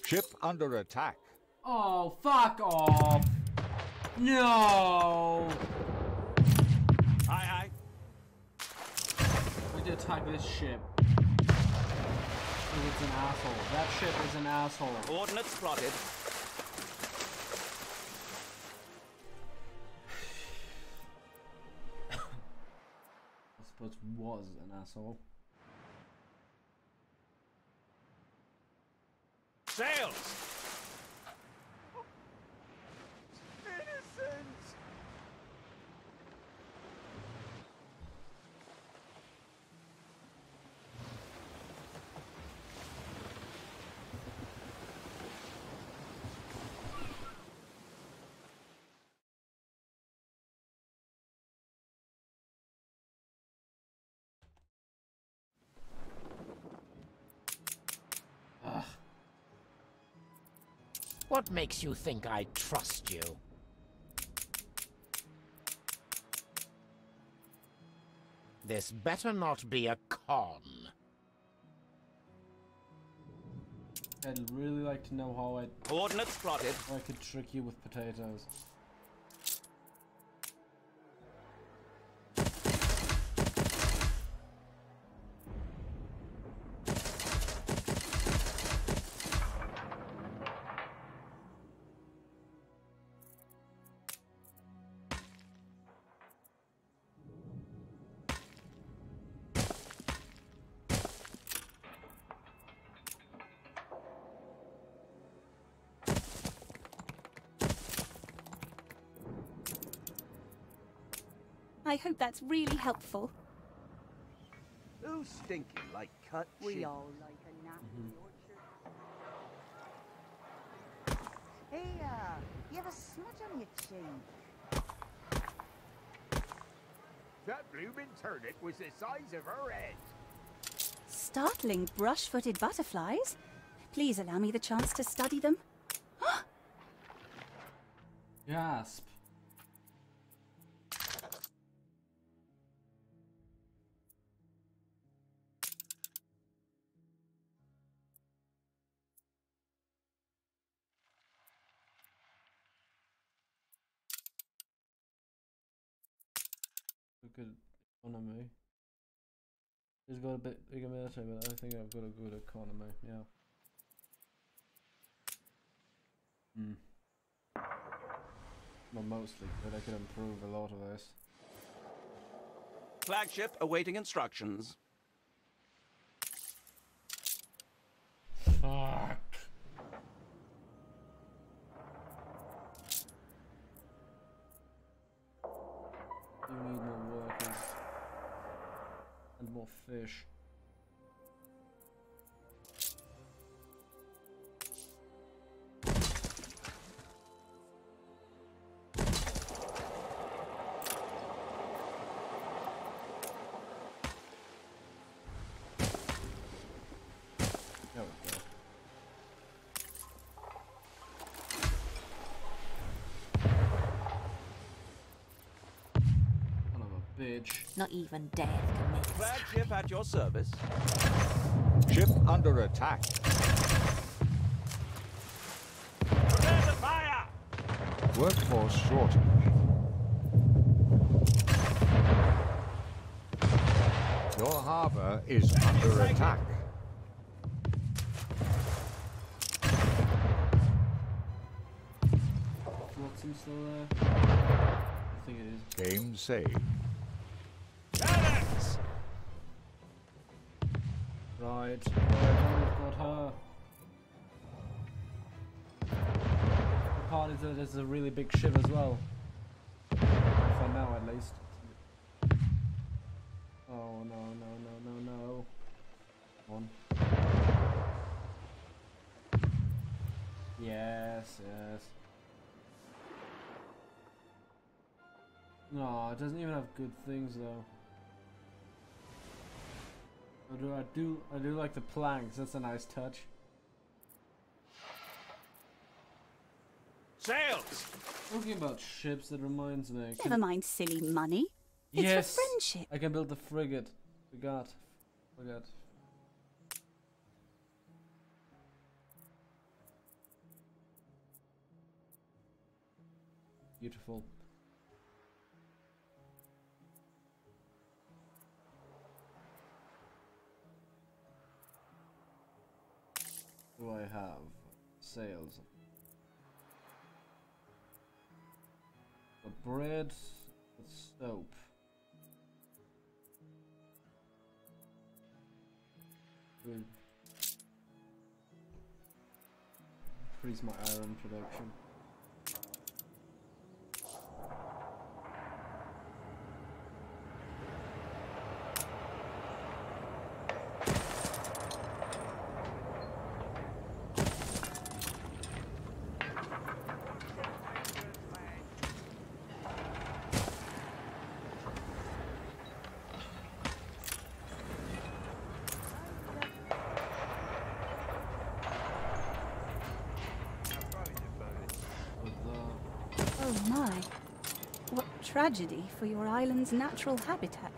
Ship under attack. Oh, fuck off! No! Aye, aye. We need to attack this ship. It's an asshole. That ship is an asshole. Ordnance plotted. I suppose was an asshole. Sails! Innocent! What makes you think I trust you? This better not be a con. I'd really like to know how Ordnance plotted. I could trick you with potatoes. I hope that's really helpful. Who's stinking like cut We cheese? all like a nap in the orchard. Hey, you have a smudge on your cheek. That blooming turnip was the size of her head. Startling brush-footed butterflies. Please allow me the chance to study them. Gasp. Good economy. He's got a bit bigger military, but I think I've got a good economy, yeah. Well, mostly, but I could improve a lot of this. Flagship awaiting instructions. Fuck. You need more workers. And more fish. There we go. Son of a bitch. Not even death can make us Flagship at your service. Ship under attack. Prepare the fire! Workforce shortage. Your harbor is under attack. Flotsam still there? I think it is. Game saved. Right. We've got her. The part is that it's a really big ship as well. For now, at least. Oh no, no, no, no, no. Come on. Yes, yes. No, it doesn't even have good things though. I do like the planks. That's a nice touch. Sails! Talking about ships, that reminds me. Never mind silly money. It's Yes, for friendship. I can build the frigate. Forgot. Beautiful. Do I have sails? The bread, the soap. Increase my iron production. Oh my. What tragedy for your island's natural habitat.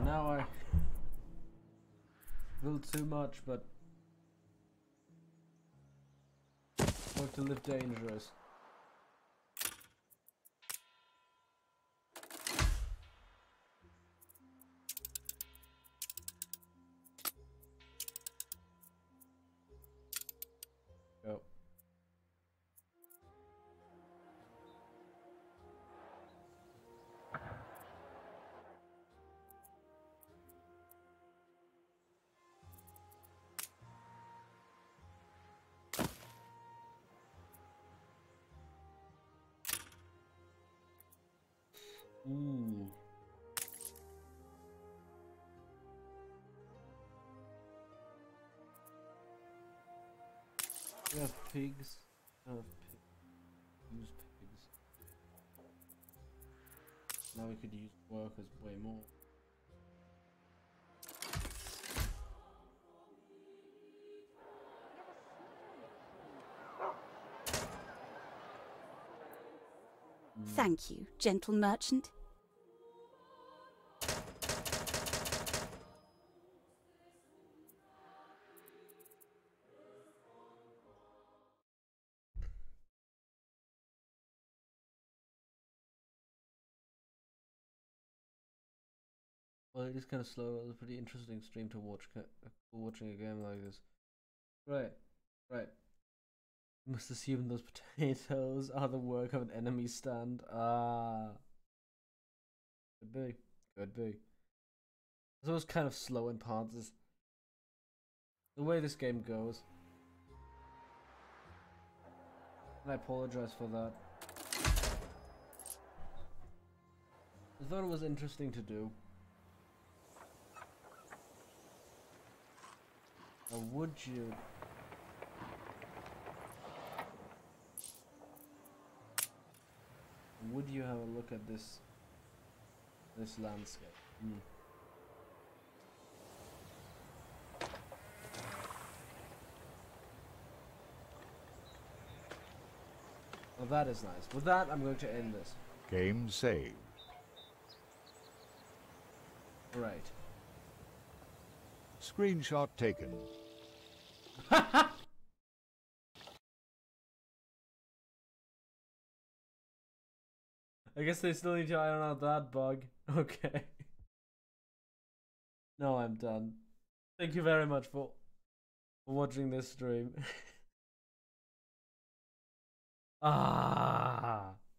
Now I build too much, but want to live dangerous. Go. Ooh. We have pigs. Use pigs. Now we could use workers way more. Thank you, gentle merchant. Well, it is kind of slow. It was a pretty interesting stream to watch. Watching a game like this. Right, right. You must assume those potatoes are the work of an enemy stand. Ah, could be, could be. So it's kind of slow in parts. Is the way this game goes. And I apologize for that. I thought it was interesting to do. Now, would you? Would you have a look at this landscape? Well, that is nice. With that, I'm going to end this. Game saved. Right. Screenshot taken. I guess they still need to iron out that bug. Okay. No, I'm done. Thank you very much for watching this stream. Ah.